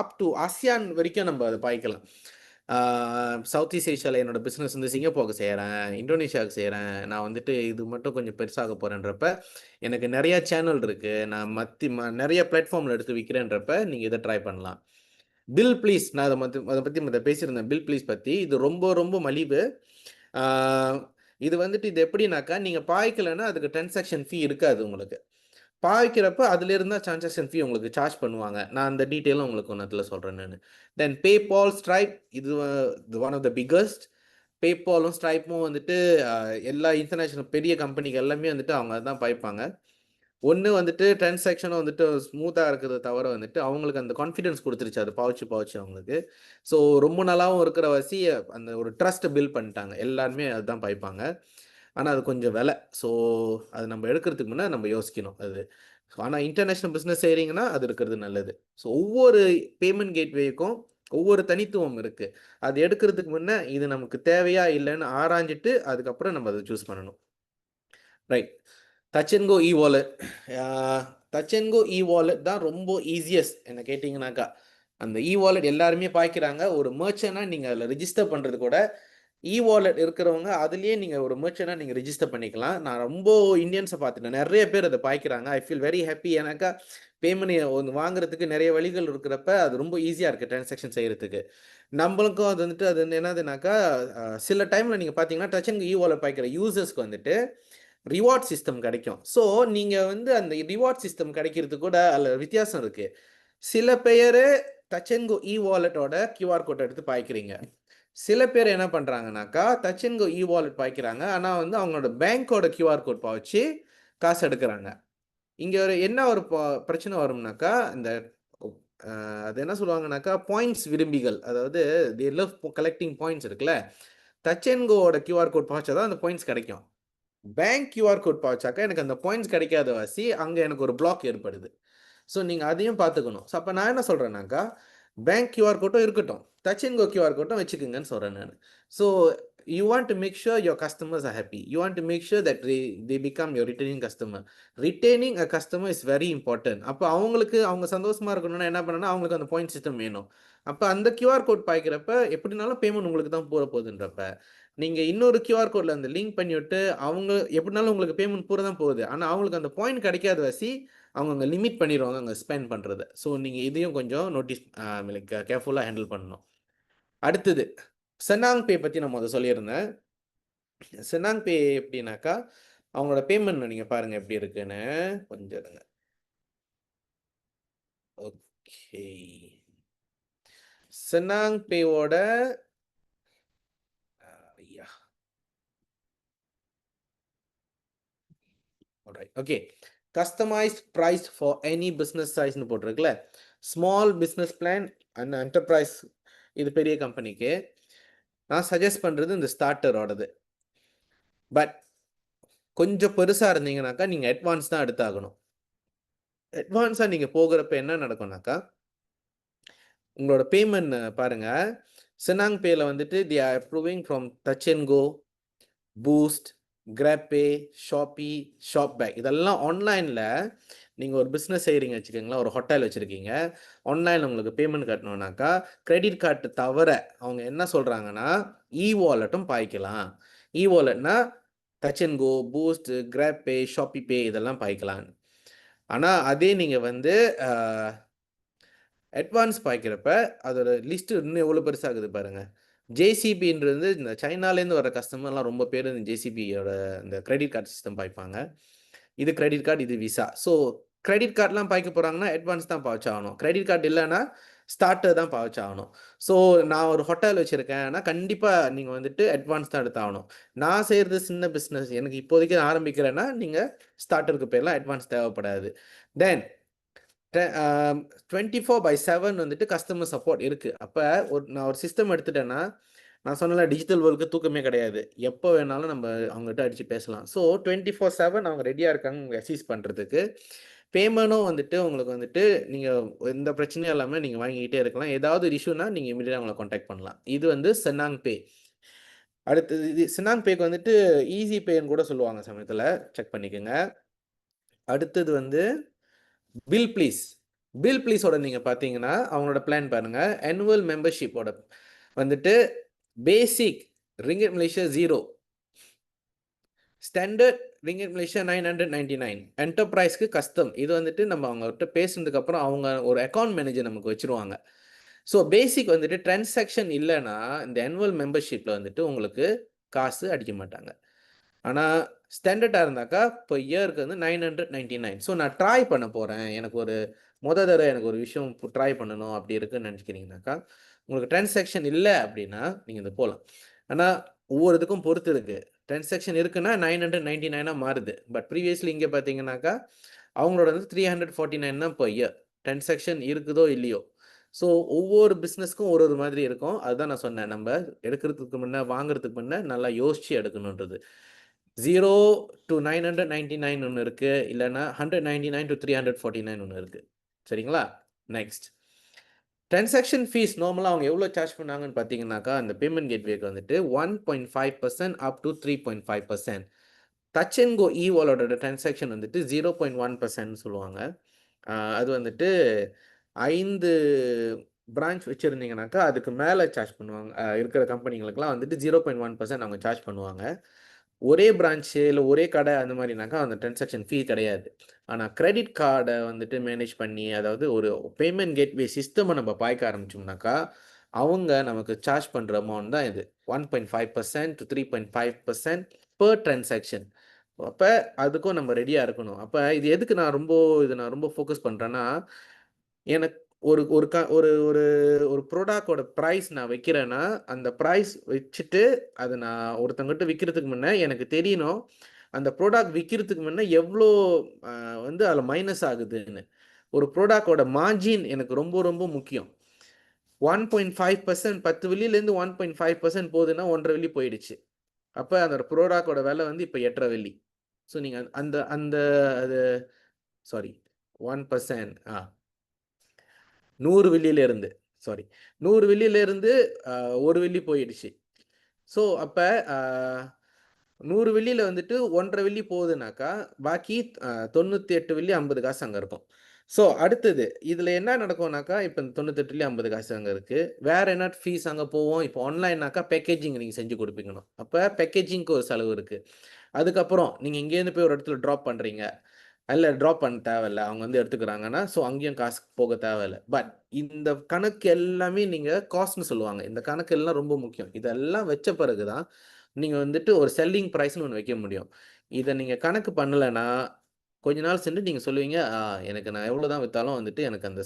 அப் டு ஆசியான் வரைக்கும் நம்ம அதை பாய்க்கலாம். சவுத் ஈஸ்ட் ஏஷியாவில் என்னோட பிஸ்னஸ் வந்து சிங்கப்பூருக்கு செய்கிறேன், இந்தோனேஷியாவுக்கு செய்கிறேன். நான் வந்துட்டு இது மட்டும் கொஞ்சம் பெருசாக போகிறேன்றப்ப எனக்கு நிறையா சேனல் இருக்குது. நான் நிறைய பிளாட்ஃபார்மில் எடுத்து விற்கிறேன்றப்ப நீங்கள் இதை ட்ரை பண்ணலாம். பில் ப்ளீஸ் நான் அதை பற்றி பேசியிருந்தேன். பில் ப்ளீஸ் பற்றி இது ரொம்ப ரொம்ப மலிவு. இது வந்துட்டு இது எப்படின்னாக்கா நீங்கள் பாய்க்கலைன்னா அதுக்கு டிரான்சாக்ஷன் ஃபீ இருக்காது உங்களுக்கு. பாய்க்கிறப்ப அதுலேருந்து தான் டிரான்சாக்ஷன் ஃபீ உங்களுக்கு சார்ஜ் பண்ணுவாங்க. நான் அந்த டீட்டெயிலும் உங்களுக்கு ஒன்றத்தில் சொல்கிறேன் நான். தென் பேபால், ஸ்ட்ரைப் இது ஒன் ஆஃப் த பிக்கஸ்ட். பேபாலும் ஸ்ட்ரைப்பும் வந்துட்டு எல்லா இன்டர்நேஷ்னல் பெரிய கம்பெனிக்கு எல்லாமே வந்துட்டு அவங்க தான் பாய்ப்பாங்க. ஒன்று வந்துட்டு டிரான்சாக்ஷனும் வந்துட்டு ஸ்மூத்தாக இருக்கிறத தவிர வந்துட்டு அவங்களுக்கு அந்த கான்ஃபிடென்ஸ் கொடுத்துருச்சு அது பாய்ச்சி அவங்களுக்கு. ஸோ ரொம்ப நாளாகவும் இருக்கிற வசி அந்த ஒரு ட்ரஸ்ட் பில்ட் பண்ணிட்டாங்க. எல்லாருமே அதுதான் பாய்ப்பாங்க. ஆனால் அது கொஞ்சம் விலை. ஸோ அது நம்ம எடுக்கிறதுக்கு முன்னே நம்ம யோசிக்கணும் அது. ஆனால் இன்டர்நேஷ்னல் பிஸ்னஸ் செய்கிறீங்கன்னா அது இருக்கிறது நல்லது. ஸோ ஒவ்வொரு பேமெண்ட் கேட்வேக்கும் ஒவ்வொரு தனித்துவம் இருக்குது. அது எடுக்கிறதுக்கு முன்னே இது நமக்கு தேவையா இல்லைன்னு ஆராய்ஞ்சிட்டு அதுக்கப்புறம் நம்ம அதை சூஸ் பண்ணணும். Right. Touch and go e wallet. Touch and go e wallet தான் ரொம்ப ஈஸியஸ்ட் என்ன கேட்டிங்கனாக்கா. அந்த இ வாலெட் எல்லாருமே பாய்க்கிறாங்க. ஒரு மர்ச்சனா நீங்கள் அதில் ரிஜிஸ்டர் பண்ணுறது கூட இ வாலெட் இருக்கிறவங்க அதுலேயே நீங்கள் ஒரு மர்ச்சனா நீங்கள் ரிஜிஸ்டர் பண்ணிக்கலாம். நான் ரொம்ப இந்தியன்ஸை பார்த்துட்டேன். நிறைய பேர் அதை பாய்க்கிறாங்க. I feel very happy. ஏன்னாக்கா பேமெண்ட் ஒன்று வாங்குறதுக்கு நிறைய வழிகள் இருக்கிறப்ப அது ரொம்ப ஈஸியாக இருக்குது டிரான்சாக்ஷன் செய்கிறதுக்கு. நம்மளுக்கும் அது வந்துட்டு அது என்னதுனாக்கா சில டைமில் நீங்கள் பார்த்தீங்கன்னா டச் அண்ட் இ வாலெட் பாய்க்கிற யூசர்ஸ்க்கு வந்துட்டு ரிவார்ட் சிஸ்டம் கிடைக்கும். ஸோ நீங்கள் வந்து அந்த ரிவார்ட் சிஸ்டம் கிடைக்கிறது கூட அதில் வித்தியாசம் இருக்குது. சில பேர் டச் அண்ட் கோ இ வாலெட்டோட கியூஆர் கோட் எடுத்து பாய்க்கிறீங்க. சில பேர் என்ன பண்ணுறாங்கனாக்கா touch and go e wallet பாய்க்கிறாங்க. ஆனால் வந்து அவங்களோட பேங்க்கோட கியூஆர் கோட் பாய்ச்சி காசு எடுக்கிறாங்க. இங்கே என்ன ஒரு பிரச்சனை வரும்னாக்கா இந்த அது என்ன சொல்லுவாங்கனாக்கா பாயிண்ட்ஸ் விரும்பிகள். அதாவது தி லவ் கலெக்டிங் பாயிண்ட்ஸ் இருக்குல்ல. டச் அண்ட் கோவோட கியூஆர் கோட் பாய்ச்சா தான் அந்த பாயிண்ட்ஸ் கிடைக்கும். பேங்க் கியூஆர் கோட் பாய்ச்சாக்கா எனக்கு அந்த பாயிண்ட்ஸ் கிடைக்காத வாசி அங்கே எனக்கு ஒரு பிளாக் ஏற்படுது. ஸோ நீங்கள் அதையும் பார்த்துக்கணும். ஸோ அப்போ நான் என்ன சொல்கிறேன்னாக்கா பேங்க் கியூஆர் கோட்டும் இருக்கட்டும், டச் அண்ட் கோ கியூஆர் கோட்டும் வச்சுக்கோங்கன்னு சொல்கிறேன் நான். So you want to make sure your customers are happy. You want to make sure that they become your returning customer. Returning uh customer is very important. அப்போ அவங்களுக்கு அவங்க சந்தோஷமாக இருக்கணும்னா என்ன பண்ணணும்னா அவங்களுக்கு அந்த பாயிண்ட் சிஸ்டம் வேணும். அப்போ அந்த கியூஆர் கோட் பாய்க்கிறப்ப எப்படினாலும் பேமெண்ட் உங்களுக்கு தான் போகுதுன்றப்ப நீங்கள் இன்னொரு கியூஆர் கோடில் அந்த லிங்க் பண்ணிவிட்டு அவங்க எப்படினாலும் உங்களுக்கு பேமெண்ட் பூரா தான் போகுது. ஆனால் அவங்களுக்கு அந்த பாயிண்ட் கிடைக்காத வசி அவங்க அங்கே லிமிட் பண்ணிடுவாங்க அங்கே ஸ்பெண்ட் பண்ணுறது. ஸோ நீங்கள் இதையும் கொஞ்சம் நோட்டீஸ் லைக் கேர்ஃபுல்லாக ஹேண்டில் பண்ணணும். அடுத்தது செனாங் பே பற்றி நான் முதல்ல சொல்லியிருந்தேன். செனாங் பே எப்படின்னாக்கா அவங்களோட பேமெண்ட் நீங்கள் பாருங்கள் எப்படி இருக்குன்னு கொஞ்சம் இருங்க. ஓகே, செனாங் பேவோட okay, customised price for any business சைஸ்னு போட்டிருக்குல்ல. Small business plan and enterprise இது பெரிய கம்பெனிக்கு நான் சஜஸ்ட் பண்ணுறது இந்த ஸ்டார்டரோடது. பட் கொஞ்சம் பெருசாக இருந்தீங்கன்னாக்கா நீங்கள் அட்வான்ஸ் தான் எடுத்தாகணும். அட்வான்ஸாக நீங்கள் போகிறப்ப என்ன நடக்கும்னாக்கா உங்களோட பேமெண்ட் பாருங்கள். செனாங் பேயில் வந்துட்டு they are approving from touch and go, Boost, GrabPay, Shopee, ShopBack இதெல்லாம் ஆன்லைனில் நீங்கள் ஒரு பிஸ்னஸ் செய்கிறீங்க வச்சுக்கோங்களேன். ஒரு ஹோட்டல் வச்சுருக்கீங்க, ஆன்லைனில் உங்களுக்கு பேமெண்ட் கட்டணுன்னாக்கா கிரெடிட் கார்டு தவிர அவங்க என்ன சொல்கிறாங்கன்னா இ வாலெட்டும் பாய்க்கலாம். இ வாலெட்னா touch and go, Boost, GrabPay, ShopeePay இதெல்லாம் பாய்க்கலாம். ஆனால் அதே நீங்கள் வந்து அட்வான்ஸ் பாய்க்கிறப்ப அதோட லிஸ்ட் இன்னும் எவ்வளோ பெருசாகுது பாருங்க. ஜேசிபின்றது இந்த சைனாலேருந்து வர கஸ்டமர்லாம் ரொம்ப பேர் இந்த ஜேசிபியோட இந்த கிரெடிட் கார்டு சிஸ்டம் பாய்ப்பாங்க. இது கிரெடிட் கார்டு, இது விசா. ஸோ கிரெடிட் கார்டெலாம் பாய்க்க போகிறாங்கன்னா அட்வான்ஸ் தான் பாய்ச்சாகணும். கிரெடிட் கார்டு இல்லைன்னா ஸ்டார்டர் தான் பாய்ச்சாகணும். ஸோ நான் ஒரு ஹோட்டல் வச்சுருக்கேன்னா கண்டிப்பாக நீங்கள் வந்துட்டு அட்வான்ஸ் தான் எடுத்தாகணும். நான் செய்கிறது சின்ன பிஸ்னஸ், எனக்கு இப்போதைக்கு ஆரம்பிக்கிறேன்னா நீங்கள் ஸ்டார்டருக்கு பேர்லாம் அட்வான்ஸ் தேவைப்படாது. தென் 24/7 வந்துட்டு கஸ்டமர் சப்போர்ட் இருக்குது. அப்போ நான் ஒரு சிஸ்டம் எடுத்துட்டேன்னா, நான் சொன்னல டிஜிட்டல் வேர்ல்டுக்கு தூக்கமே கிடையாது. எப்போ வேணாலும் நம்ம அவங்ககிட்ட அடித்து பேசலாம். ஸோ 24/7 அவங்க ரெடியாக இருக்காங்க அசீஸ் பண்ணுறதுக்கு. பேமெண்ட்டும் வந்துட்டு உங்களுக்கு வந்துட்டு நீங்கள் எந்த பிரச்சனையும் இல்லாமல் நீங்கள் வாங்கிக்கிட்டே இருக்கலாம். ஏதாவது ஒரு இஷ்யூனா நீங்கள் இமீடியட்டாக அவங்கள காண்டாக்ட் பண்ணலாம். இது வந்து செனாங் பே. அடுத்தது இது செனாங் பேக்கு வந்துட்டு ஈஸி பேன்னு கூட சொல்லுவாங்க சமயத்தில், செக் பண்ணிக்கோங்க. அடுத்தது வந்து பில் ப்ளீஸ். பில் ப்ளீஸோட நீங்கள் பார்த்தீங்கன்னா அவங்களோட பிளான் பாருங்கள். ஆனுவல் மெம்பர்ஷிப்போட வந்துட்டு basic ringgit Malaysia 0, standard ringgit Malaysia 999, என்டர்பிரைஸ்க்கு கஸ்டம். இது வந்துட்டு நம்ம அவங்ககிட்ட பேசுனதுக்கப்புறம் அவங்க ஒரு அக்கௌண்ட் மேனேஜர் நமக்கு வச்சுருவாங்க. ஸோ பேசிக் வந்துட்டு டிரான்சாக்ஷன் இல்லைன்னா இந்த ஆனுவல் மெம்பர்ஷிப்பில் வந்துட்டு உங்களுக்கு காசு அடிக்க மாட்டாங்க. ஆனால் ஸ்டாண்டர்டாக இருந்தாக்கா இப்போ இயருக்கு வந்து 999. ஸோ நான் ட்ரை பண்ண போகிறேன், எனக்கு ஒரு தடவை எனக்கு ஒரு விஷயம் ட்ரை பண்ணணும் அப்படி இருக்குன்னு நினச்சிக்கிறீங்கனாக்கா, உங்களுக்கு டிரான்சாக்ஷன் இல்லை அப்படின்னா நீங்கள் இது போகலாம். ஆனால் ஒவ்வொரு இதுக்கும் பொறுத்து இருக்குது. டிரான்சாக்ஷன் இருக்குன்னா 999 மாறுது. பட் ப்ரீவியஸ்லி இங்கே பார்த்தீங்கன்னாக்கா அவங்களோட வந்து 349 தான் இப்போ இயர். டிரான்சாக்ஷன் இருக்குதோ இல்லையோ. ஸோ ஒவ்வொரு பிஸ்னஸ்க்கும் ஒரு மாதிரி இருக்கும். அதுதான் நான் சொன்னேன், நம்ம எடுக்கிறதுக்கு முன்னே வாங்குறதுக்கு முன்னே நல்லா யோசித்து எடுக்கணுன்றது. 0 to 999 ஒன்று இருக்குது, இல்லைன்னா 199 to 349 ஒன்று இருக்குது. சரிங்களா? நெக்ஸ்ட் டிரான்சாக்ஷன் ஃபீஸ் நார்மலாக அவங்க எவ்வளோ சார்ஜ் பண்ணாங்கன்னு பார்த்தீங்கன்னாக்கா, அந்த பேமெண்ட் கேட்வேக்கு வந்துட்டு 1.5% up to 3.5%. Touch and go இவாலோட டிரான்சாக்ஷன் வந்துட்டு 0.1% சொல்லுவாங்க. அது வந்துட்டு 5 பிரான்ச் வச்சுருந்தீங்கனாக்கா அதுக்கு மேலே சார்ஜ் பண்ணுவாங்க. இருக்கிற கம்பெனிங்களுக்கெல்லாம் வந்துட்டு 0.1% அவங்க சார்ஜ் பண்ணுவாங்க. ஒரே பிரான்ச்சு இல்லை ஒரே கடை அந்த மாதிரினாக்கா அந்த டிரான்சாக்ஷன் ஃபீ கிடையாது. ஆனால் கிரெடிட் கார்டை வந்துட்டு மேனேஜ் பண்ணி, அதாவது ஒரு பேமெண்ட் கேட்வே சிஸ்டமை நம்ம பாய்க்க ஆரம்பிச்சோம்னாக்கா அவங்க நமக்கு சார்ஜ் பண்ணுற அமௌண்ட் தான் இது. 1.5% to 3.5% பெர் டிரான்சாக்ஷன். அப்போ அதுக்கும் நம்ம ரெடியாக இருக்கணும். அப்போ இது எதுக்கு நான் ரொம்ப ஃபோக்கஸ் பண்ணுறேன்னா, எனக்கு ஒரு ஒரு க ஒரு ஒரு ஒரு ப்ராடக்டோட ப்ரைஸ் நான் வைக்கிறேன்னா, அந்த ப்ரைஸ் வச்சுட்டு அதை நான் ஒருத்தவங்ககிட்ட விற்கிறதுக்கு முன்னே எனக்கு தெரியணும், அந்த ப்ராடக்ட் விற்கிறதுக்கு முன்னே எவ்வளோ வந்து அதில் மைனஸ் ஆகுதுன்னு. ஒரு ப்ராடக்டோட மார்ஜின் எனக்கு ரொம்ப ரொம்ப முக்கியம். 1.5% 10 வெள்ளியிலேருந்து 1.5% போகுதுன்னா 1.5 வெள்ளி போயிடுச்சு. அப்போ அந்த ப்ராடக்டோட விலை வந்து இப்போ 8.5 வெள்ளி. ஸோ நீங்கள் அந்த அந்த அது சாரி 1% 100 வெள்ளியிலேருந்து 100 வெள்ளியிலேருந்து 1 வெள்ளி போயிடுச்சு. ஸோ அப்போ 100 வெள்ளியில் வந்துட்டு 1.5 வெள்ளி போகுதுனாக்கா பாக்கி 98 வெள்ளி 50 காசு அங்கே இருக்கும். ஸோ அடுத்தது இதில் என்ன நடக்கும்னாக்கா, இப்போ 98 50 காசு அங்கே இருக்குது. வேறு என்ன ஃபீஸ் அங்கே போவோம். இப்போ ஆன்லைன்னாக்கா பேக்கேஜிங் நீங்கள் செஞ்சு கொடுப்பீங்கணும். அப்போ பேக்கேஜிங்க்கு ஒரு செலவு இருக்குது. அதுக்கப்புறம் நீங்கள் இங்கேருந்து போய் ஒரு இடத்துல ட்ராப் பண்ணுறீங்க, இல்லை ட்ராப் பண்ண தேவையில்லை, அவங்க வந்து எடுத்துக்கிறாங்கன்னா, ஸோ அங்கேயும் காசு போக தேவையில்லை. பட் இந்த கணக்கு எல்லாமே நீங்கள் காஸ்ட்னு சொல்லுவாங்க. இந்த கணக்கு எல்லாம் ரொம்ப முக்கியம். இதெல்லாம் வச்ச பிறகு தான் நீங்கள் வந்துட்டு ஒரு செல்லிங் ப்ரைஸ்னு ஒன்று வைக்க முடியும். இதை நீங்கள் கணக்கு பண்ணலைன்னா கொஞ்ச நாள் சென்று நீங்கள் சொல்லுவீங்க, எனக்கு நான் எவ்வளோ தான் விற்றாலும் வந்துட்டு எனக்கு அந்த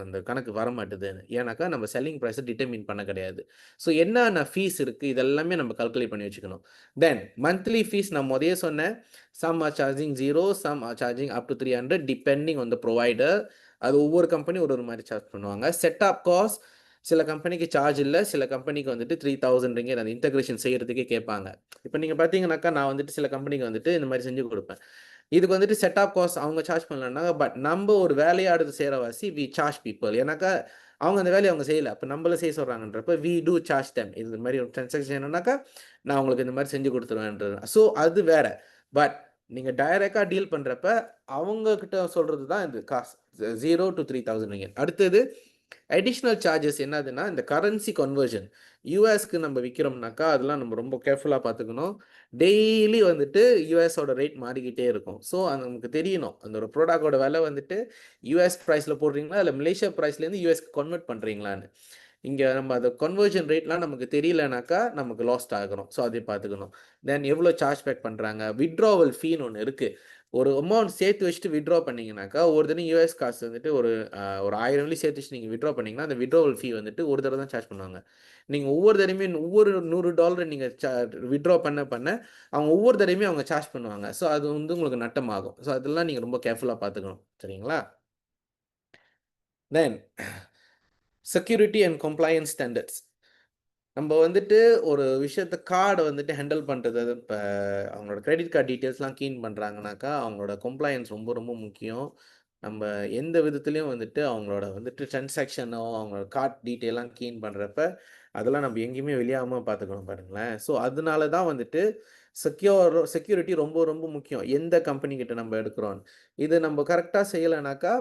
அந்த கணக்கு வர மாட்டுதுன்னு. ஏன்னாக்கா நம்ம செல்லிங் ப்ரைஸை டிட்டர்மின் பண்ண கிடையாது. ஸோ என்னென்ன ஃபீஸ் இருக்குது இதெல்லாமே நம்ம கால்குலேட் பண்ணி வச்சுக்கணும். தென் மந்த்லி ஃபீஸ் நான் முதலே சொன்னேன். Some are charging 0, some are charging up to 300 depending on the provider. அது ஒவ்வொரு கம்பெனி ஒரு மாதிரி சார்ஜ் பண்ணுவாங்க. செட்டப் காஸ்ட் சில கம்பெனிக்கு சார்ஜ் இல்லை, சில கம்பெனிக்கு வந்துட்டு 3000 ரிங்கிட் அந்த இன்டகிரேஷன் செய்கிறதுக்கே கேட்பாங்க. இப்போ நீங்கள் பார்த்தீங்கன்னாக்கா நான் வந்துட்டு சில கம்பெனிக்கு வந்துட்டு இந்த மாதிரி செஞ்சு கொடுப்பேன். இதுக்கு வந்துட்டு செட்டப் காஸ்ட் அவங்க சார்ஜ் பண்ணலன்னா, பட் நம்ம ஒரு வேலையாடுறது செய்கிறவாசி வி சார்ஜ் பீப்புள். ஏன்னாக்கா அவங்க அந்த வேலையை அவங்க செய்யலை, அப்போ நம்மள செய்ய சொல்கிறாங்கன்றப்ப வி டூ சார்ஜ் டெம். இது மாதிரி ஒரு ட்ரான்சாக்ஷன் என்னன்னாக்கா நான் உங்களுக்கு இந்த மாதிரி செஞ்சு கொடுத்துருவேன்றது. ஸோ அது வேற. பட் நீங்கள் டைரெக்டாக டீல் பண்ணுறப்ப அவங்கக்கிட்ட சொல்கிறது தான் இது காசு 0 to 3000 ரிங்கிட். அடுத்தது அடிஷ்னல் சார்ஜஸ் என்னதுன்னா, இந்த கரன்சி கன்வர்ஷன். யுஎஸ்க்கு நம்ம விக்கிறோம்னாக்கா, அதெல்லாம் நம்ம ரொம்ப கேர்ஃபுல்லா பார்த்துக்கணும். டெய்லி வந்துட்டு யுஎஸோட ரேட் மாறிக்கிட்டே இருக்கும். ஸோ, அது நமக்கு தெரியணும். அந்த ஒரு ப்ராடக்ட்டோட விலை வந்துட்டு யுஎஸ் பிரைஸ்ல போடுறீங்களா? இல்ல மலேசியா பிரைஸ்லேருந்து யுஎஸ்க்கு கன்வெர்ட் பண்றீங்களான்னு. இங்க நம்ம அந்த கன்வர்ஷன் ரேட்லாம் நமக்கு தெரியலனாக்கா, நமக்கு லாஸ்ட் ஆகுறோம். ஸோ, அதையும் பார்த்துக்கணும். தென் எவ்வளோ சார்ஜ் பேக் பண்றாங்க? வித்ட்ராவல் ஃபீன்னு ஒண்ணு இருக்கு. ஒரு அமௌண்ட் சேர்த்து வச்சுட்டு வித்ட்ரா பண்ணீங்கனாக்கா, ஒரு தினம் யுஎஸ் காசு வந்துட்டு ஒரு 1000 வெள்ளி சேர்த்து வச்சு நீங்க வித்ட்ரா பண்ணீங்கன்னா, அந்த வித்ட்ராவல் ஃபீ வந்துட்டு ஒரு தடவ தான் சார்ஜ் பண்ணுவாங்க. நீங்க ஒவ்வொரு தடவையுமே ஒவ்வொரு $100 நீங்க வித்ட்ரா பண்ண பண்ண, அவங்க ஒவ்வொரு தடவையுமே அவங்க சார்ஜ் பண்ணுவாங்க. ஸோ, அது வந்து உங்களுக்கு நட்டமாகும். ஸோ, அதெல்லாம் நீங்க ரொம்ப கேர்ஃபுல்லா பார்த்துக்கணும். சரிங்களா? தென் செக்யூரிட்டி அண்ட் கம்ப்ளையன்ஸ் ஸ்டாண்டர்ட்ஸ். நம்ம வந்துட்டு ஒரு விஷயத்த கார்ட வந்துட்டு ஹேண்டில் பண்றது, இப்ப அவங்களோட கிரெடிட் கார்ட் டீட்டெயில்ஸ்லாம் கீன் பண்றாங்கனாக்கா, அவங்களோட கம்ப்ளையன்ஸ் ரொம்ப ரொம்ப முக்கியம். நம்ம எந்த விதத்திலயும் வந்துட்டு அவங்களோட வந்துட்டு டிரான்சாக்ஷனோ, அவங்களோட கார்ட் டீட்டெயில்லாம் கீன் பண்றப்ப, அதெல்லாம் நம்ம எங்கேயுமே வெளியாகாம பார்த்துக்கணும் பாருங்களேன். ஸோ, அதனால தான் வந்துட்டு செக்யூரிட்டி ரொம்ப ரொம்ப முக்கியம். எந்த கம்பெனி கிட்ட நம்ம எடுக்கிறோம். இது நம்ம கரெக்ட்டா செய்யலனாக்கா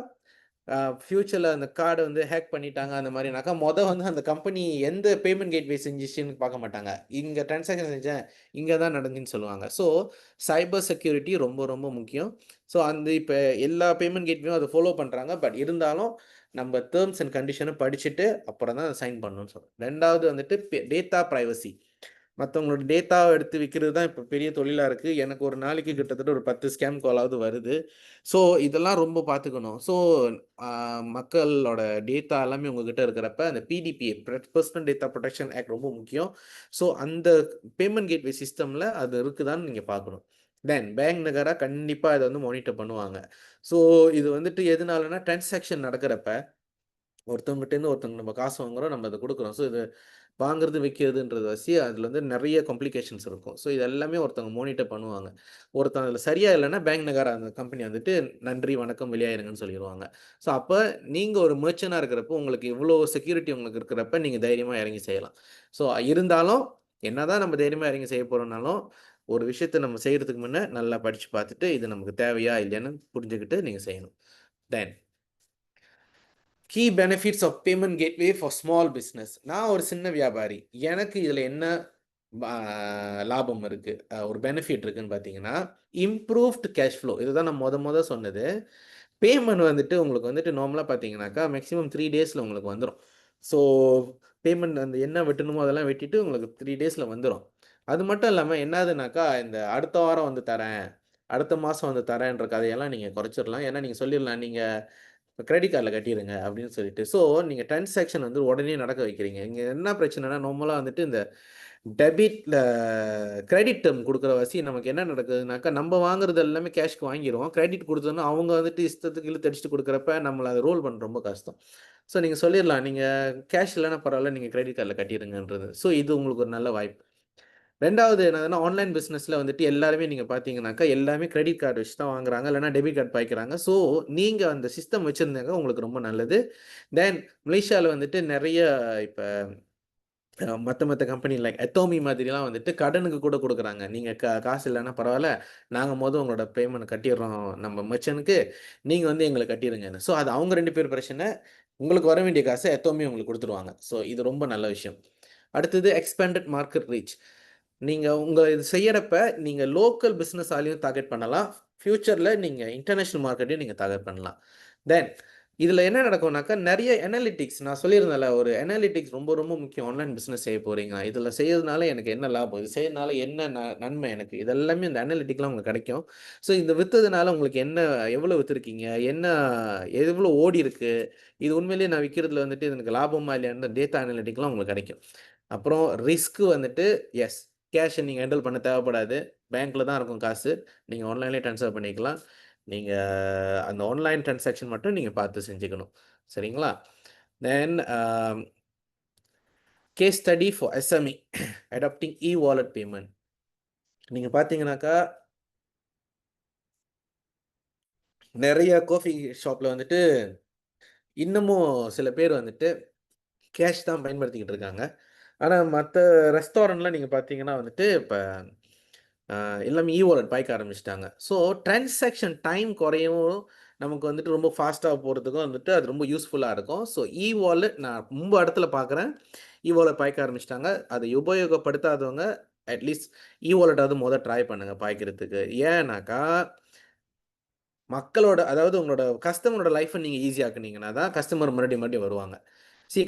ஃபியூச்சர்ல அந்த கார்ட வந்து ஹேக் பண்ணிட்டாங்க அந்த மாரினாக்கா, வந்து அந்த கம்பெனி எந்த பேமெண்ட் கேட்வே செஞ்சுச்சுன்னு பார்க்க மாட்டாங்க. இங்க டிரான்சாக்ஷன் செஞ்சேன், இங்க தான் நடந்துச்சுன்னு சொல்லுவாங்க. ஸோ, சைபர் செக்யூரிட்டி ரொம்ப ரொம்ப முக்கியம். ஸோ, அந்த இப்ப எல்லா பேமெண்ட் கேட்வேயும் அத ஃபாலோ பண்றாங்க. பட் இருந்தாலும் நம்ம டெர்ம்ஸ் அண்ட் கண்டிஷன படிச்சுட்டு அப்புறம் தான் சைன் பண்ணணும்னு சொல்றேன். 2வது வந்துட்டு டேட்டா பிரைவசி. மத்தவங்களோட டேட்டாவ எடுத்து விக்கிறது தான் இப்ப பெரிய தொழிலா இருக்கு. எனக்கு ஒரு நாளைக்கு கிட்டத்தட்ட ஒரு 10 ஸ்கேம் காலாவது வருது. ஸோ, இதெல்லாம் ரொம்ப பார்த்துக்கணும். ஸோ, அ மக்களோட டேட்டா எல்லாமே உங்ககிட்ட இருக்கிறப்ப, அந்த பிடிபிஏ பெர்சனல் டேட்டா புரொடெக்ஷன் ஆக்ட் ரொம்ப முக்கியம். ஸோ, அந்த பேமெண்ட் கேட்வே சிஸ்டம்ல அது இருக்குதான்னு நீங்க பார்க்கணும். தென் பேங்க் நகரா கண்டிப்பா இத வந்து மானிட்டர் பண்ணுவாங்க. ஸோ, இது வந்துட்டு எதுனாலனா டிரான்சாக்ஷன் நடக்கிறப்ப ஒருத்தவங்ககிட்டேருந்து ஒருத்தவங்க நம்ம காசு வாங்குறோம், நம்ம அத குடுக்குறோம். ஸோ, இது வாங்குறது, விக்கிறதுன்றது அதில வந்து நெறைய காம்ப்ளிகேஷன்ஸ் இருக்கும். ஸோ, இது எல்லாமே ஒருத்தவங்க மானிட்டர் பண்ணுவாங்க. ஒருத்தன் அதில சரியா இல்லன்னா, பேங்க் நகாரா அந்த கம்பெனி வந்துட்டு நன்றி, வணக்கம், வெளியாயிருங்கன்னு சொல்லிருவாங்க. ஸோ, அப்ப நீங்க ஒரு மெர்ச்சன்ட்டா இருக்கிறப்போ, உங்களுக்கு இவ்ளோ செக்யூரிட்டி உங்களுக்கு இருக்கிறப்ப, நீங்க தைரியமா இறங்கி செய்யலாம். ஸோ, இருந்தாலும் என்னதான் நம்ம தைரியமா இறங்கி செய்ய போறோம்னாலும், ஒரு விஷயத்த நம்ம செய்றதுக்கு முன்ன நல்லா படிச்சு பார்த்துட்டு, இது நமக்கு தேவையா? இல்லையான்னு புரிஞ்சுகிட்டு நீங்க செய்யணும். Then key benefits of payment gateway for small business. நான் ஒரு சின்ன வியாபாரி. எனக்கு இதில என்ன ப லாபம் இருக்கு? ஒரு பெனிஃபிட் இருக்குன்னு பார்த்தீங்கன்னா, இம்ப்ரூவ்ட் கேஷ் ஃப்ளோ. இதுதான் நான் மொத சொன்னது. பேமெண்ட் வந்துட்டு உங்களுக்கு வந்துட்டு நார்மலா பார்த்தீங்கன்னாக்கா, மேக்ஸிமம் 3 டேஸ்ல உங்களுக்கு வந்துரும். ஸோ, பேமெண்ட் அந்த என்ன வெட்டணுமோ அதெல்லாம் வெட்டிட்டு உங்களுக்கு 3 டேஸ்ல வந்துரும். அது மட்டும் இல்லாம என்னாதுனாக்கா, இந்த அடுத்த வாரம் வந்து தரேன், அடுத்த மாசம் வந்து தரேன்ற கதையெல்லாம் நீங்க குறைச்சிடலாம். ஏன்னா நீங்க சொல்லிடலாம், நீங்க கிரெடிட் கார்ட்ல கட்டிருங்க அப்படின்னு சொல்லிட்டு. ஸோ, நீங்க டிரான்சாக்ஷன் வந்து உடனே நடக்க வைக்கிறீங்க. இங்க என்ன பிரச்சனைன்னா, நார்மலா வந்துட்டு இந்த டெபிட்ல கிரெடிட் டெர்ம் குடுக்குற வாசி நமக்கு என்ன நடக்குதுனாக்கா, நம்ம வாங்குறது எல்லாமே கேஷ்க்கு வாங்கிருவோம். கிரெடிட் குடுத்தோம்னா, அவங்க வந்துட்டு இஷ்டத்துக்கு இழுத்து அடிச்சுட்டு குடுக்குறப்ப, நம்மள அத ரோல் பண்றது ரொம்ப கஷ்டம். ஸோ, நீங்க சொல்லிரலாம், நீங்க கேஷ் இல்லன்னா பரவால்ல, நீங்க கிரெடிட் கார்ட்ல கட்டிருங்கன்றது. ஸோ, இது உங்களுக்கு ஒரு நல்ல வாய்ப்பு. 2வது என்னதுன்னா, ஆன்லைன் பிசினஸ்ல வந்துட்டு எல்லாருமே நீங்க பார்த்தீங்கன்னாக்கா, எல்லாமே கிரெடிட் கார்ட் வச்சு தான் வாங்குறாங்க. இல்லன்னா டெபிட் கார்ட் பாய்க்கிறாங்க. ஸோ, நீங்க அந்த சிஸ்டம் வச்சிருந்தீங்க உங்களுக்கு ரொம்ப நல்லது. தென் மலேசியால வந்துட்டு நெறைய இப்ப மத்த கம்பெனி லைக் அட்டோமி மாதிரிலாம் வந்துட்டு கடனுக்கு கூட குடுக்குறாங்க. நீங்க காசு இல்லன்னா பரவால்ல, நாங்க உங்களோட பேமெண்ட் கட்டிர்றோம் நம்ம மெர்ச்சன்ட்க்கு. நீங்க வந்து எங்களுக்கு கட்டிருங்கன்னு. ஸோ, அது அவங்க 2 பேர் பிரச்சனை. உங்களுக்கு வர வேண்டிய காச அட்டோமி உங்களுக்கு குடுத்துருவாங்க. ஸோ, இது ரொம்ப நல்ல விஷயம். அடுத்தது எக்ஸ்பேண்டட் மார்க்கெட் ரீச். நீங்க இது செய்யறப்ப, நீங்க லோக்கல் பிசினஸ் ஆலயும் டார்கெட் பண்ணலாம். ஃபியூச்சர்ல நீங்க இன்டர்நேஷனல் மார்க்கெட்டையும் நீங்க டார்கெட் பண்ணலாம். தென் இதுல என்ன நடக்கும்னாக்கா, நெறைய அனலிட்டிக்ஸ் நான் சொல்லியிருந்தேன்ல, ஒரு அனலிட்டிக்ஸ் ரொம்ப ரொம்ப முக்கியம். ஆன்லைன் பிசினஸ் செய்ய போறீங்க. இதுல செய்றதுனால எனக்கு என்ன லாபம்? இது செய்றதுனால என்ன நன்மை எனக்கு? இது எல்லாமே இந்த அனலிட்டிக்லாம் உங்களுக்கு கிடைக்கும். ஸோ, இந்த வித்ததுனால உங்களுக்கு என்ன எவ்வளோ வித்திருக்கீங்க? என்ன எவ்வளோ ஓடியிருக்கு? இது உண்மையிலேயே நான் விக்கிறதுல வந்துட்டு எனக்கு லாபமா இல்லையான்னு டேட்டா அனலிட்டிக்லாம் உங்களுக்கு கிடைக்கும். அப்புறம் ரிஸ்க் வந்துட்டு எஸ். கேஷ நீங்க ஹேண்டில் பண்ண தேவைப்படாது. பேங்க்ல தான் இருக்கும் காசு. நீங்க ஆன்லைன்லயே ட்ரான்ஸ்ஃபர் பண்ணிக்கலாம். நீங்க அந்த ஆன்லைன் டிரான்சாக்ஷன் மட்டும் நீங்க பார்த்து செஞ்சுக்கணும். சரிங்களா? Then case study for SME adopting wallet payment. நீங்க பார்த்தீங்கன்னாக்கா, நெறைய காஃபி ஷாப்ல வந்துட்டு இன்னமும் சில பேர் வந்துட்டு கேஷ் தான் பயன்படுத்திக்கிட்டு இருக்காங்க. ஆனா, மத்த ரெஸ்டாரண்ட்லாம் நீங்க பார்த்தீங்கன்னா வந்துட்டு, இப்ப எல்லாமே வாலெட் பாய்க்க ஆரம்பிச்சுட்டாங்க. ஸோ, டிரான்சாக்ஷன் டைம் குறையவும், நமக்கு வந்துட்டு ரொம்ப ஃபாஸ்ட்டாக போகிறதுக்கும் வந்துட்டு அது ரொம்ப யூஸ்ஃபுல்லாக இருக்கும். ஸோ வாலெட் நான் ரொம்ப இடத்துல பார்க்குறேன். வாலெட் பாய்க்க ஆரம்பிச்சிட்டாங்க. அதை உபயோகப்படுத்தாதவங்க அட்லீஸ்ட் வாலெட்டாவது ட்ரை பண்ணுங்க பாய்க்கிறதுக்கு. ஏன்னாக்கா மக்களோட அதாவது உங்களோட கஸ்டமரோட லைஃப்பை நீங்கள் ஈஸியாக்குனீங்கன்னா தான் கஸ்டமர் மறுபடியும் மறுபடியும் வருவாங்க.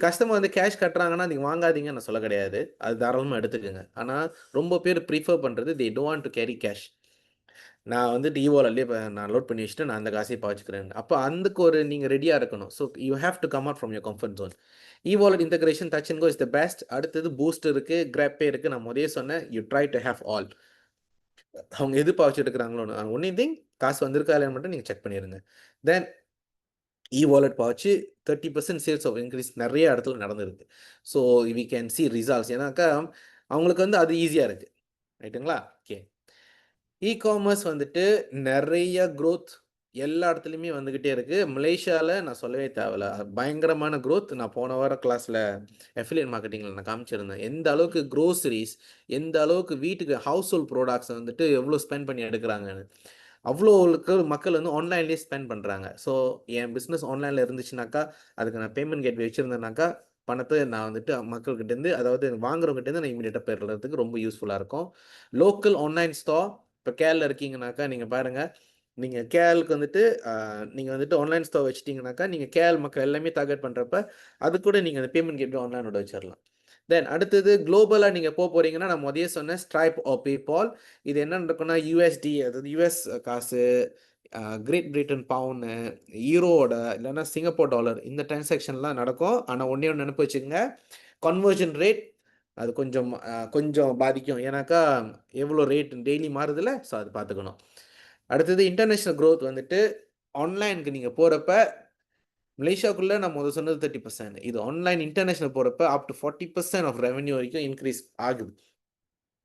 கஸ்டமர் வந்து கேஷ் கட்டுறாங்கன்னா நீங்கள் வாங்காதீங்கன்னு நான் சொல்ல கிடையாது. அது தாராளமாக எடுத்துக்கோங்க. ஆனால் ரொம்ப பேர் ப்ரிஃபர் பண்ணுறது they don't want to carry cash. நான் வந்துட்டு வாலெட்லேயே இப்போ நான் லோட் பண்ணி வச்சுட்டு நான் அந்த காசையும் பாய்ச்சிக்கிறேன். அப்போ அதுக்கு ஒரு நீங்கள் ரெடியாக இருக்கணும். So you have to come out from your comfort zone. Wallet integration Touch and Go is the best. அடுத்தது பூஸ்ட் இருக்குது, கிராப் பே இருக்குது. நான் முதலே சொன்னேன், you try to have all. அவங்க எது பாய்ச்சி எடுக்கிறாங்களோ ஒன்லி திங் காசு வந்திருக்கா இல்லைன்னு மட்டும் நீங்கள் செக் பண்ணிடுங்க. தென் வாலெட் பாய்ச்சி 30% சேல்ஸ் ஆஃப் இன்க்ரீஸ் நிறைய இடத்துல நடந்திருக்கு. So we can see results. ஏன்னாக்கா அவங்களுக்கு வந்து அது ஈஸியாக இருக்குது. ரைட்டுங்களா? ஓகே. காமர்ஸ் வந்துட்டு நிறைய க்ரோத் எல்லா இடத்துலையுமே வந்துக்கிட்டே இருக்குது. மலேசியாவில் நான் சொல்லவே தேவையில்ல, பயங்கரமான க்ரோத். நான் போன வாரம் கிளாஸில் அஃபிலியேட் மார்க்கெட்டிங்கில் நான் காமிச்சிருந்தேன் எந்த அளவுக்கு க்ரோசரிஸ், எந்த அளவுக்கு வீட்டுக்கு ஹவுஸ் ஹோல்ட் ப்ராடக்ட்ஸ் வந்துட்டு எவ்வளோ ஸ்பெண்ட் பண்ணி எடுக்கிறாங்கன்னு. அவ்வளோவுக்கு மக்கள் வந்து ஆன்லைன்லேயே ஸ்பெண்ட் பண்ணுறாங்க. ஸோ என் பிஸ்னஸ் ஆன்லைனில் இருந்துச்சுனாக்கா, அதுக்கு நான் பேமெண்ட் கேட்வே வச்சுருந்தேனாக்கா, பணத்தை நான் வந்துட்டு மக்கள்கிட்டேருந்து, அதாவது வாங்குறவங்ககிட்டேருந்து நான் இமீடியட்டாக பெறுறதுக்கு ரொம்ப யூஸ்ஃபுல்லாக இருக்கும். லோக்கல் ஆன்லைன் ஸ்டோர் இப்போ கேரளில் இருக்கீங்கனாக்கா நீங்கள் பாருங்கள், நீங்கள் கேரளுக்கு வந்துட்டு நீங்கள் வந்துட்டு ஆன்லைன் ஸ்டோர் வச்சுட்டிங்கனாக்கா, நீங்கள் கேரள் மக்கள் எல்லாமே டார்கெட் பண்ணுறப்ப அது கூட நீங்கள் அந்த பேமெண்ட் கேட்வே ஆன்லைனோட வச்சிடலாம். தென் அடுத்தது குளோபலாக நீங்கள் போகிறீங்கன்னா, நான் முதலே சொன்னேன் ஸ்ட்ரைப் ஆர் பேபால். இது என்னன்னு இருக்குன்னா யூஎஸ்டி, அதாவது யூஎஸ் காசு, கிரேட் பிரிட்டன் பவுனு, ஈரோட இல்லைன்னா சிங்கப்பூர் டாலர், இந்த டிரான்சாக்ஷன்லாம் நடக்கும். ஆனால் ஒன்றே ஒன்று நினைப்பு வச்சுக்கோங்க, கன்வர்ஷன் ரேட் அது கொஞ்சம் கொஞ்சம் பாதிக்கும். ஏன்னாக்கா எவ்வளோ ரேட் டெய்லி மாறுதில்ல, ஸோ அது பார்த்துக்கணும். அடுத்தது இன்டர்நேஷ்னல் க்ரோத் வந்துட்டு ஆன்லைனுக்கு நீங்கள் போகிறப்ப மலேசியாவுக்குள்ளே நான் முதல் சொன்னது 30%. இது ஆன்லைன் இன்டர்நேஷ்னல் போகிறப்ப அப் டு 40% ஆஃப் ரெவன்யூ வரைக்கும் இன்க்ரீஸ் ஆகுது.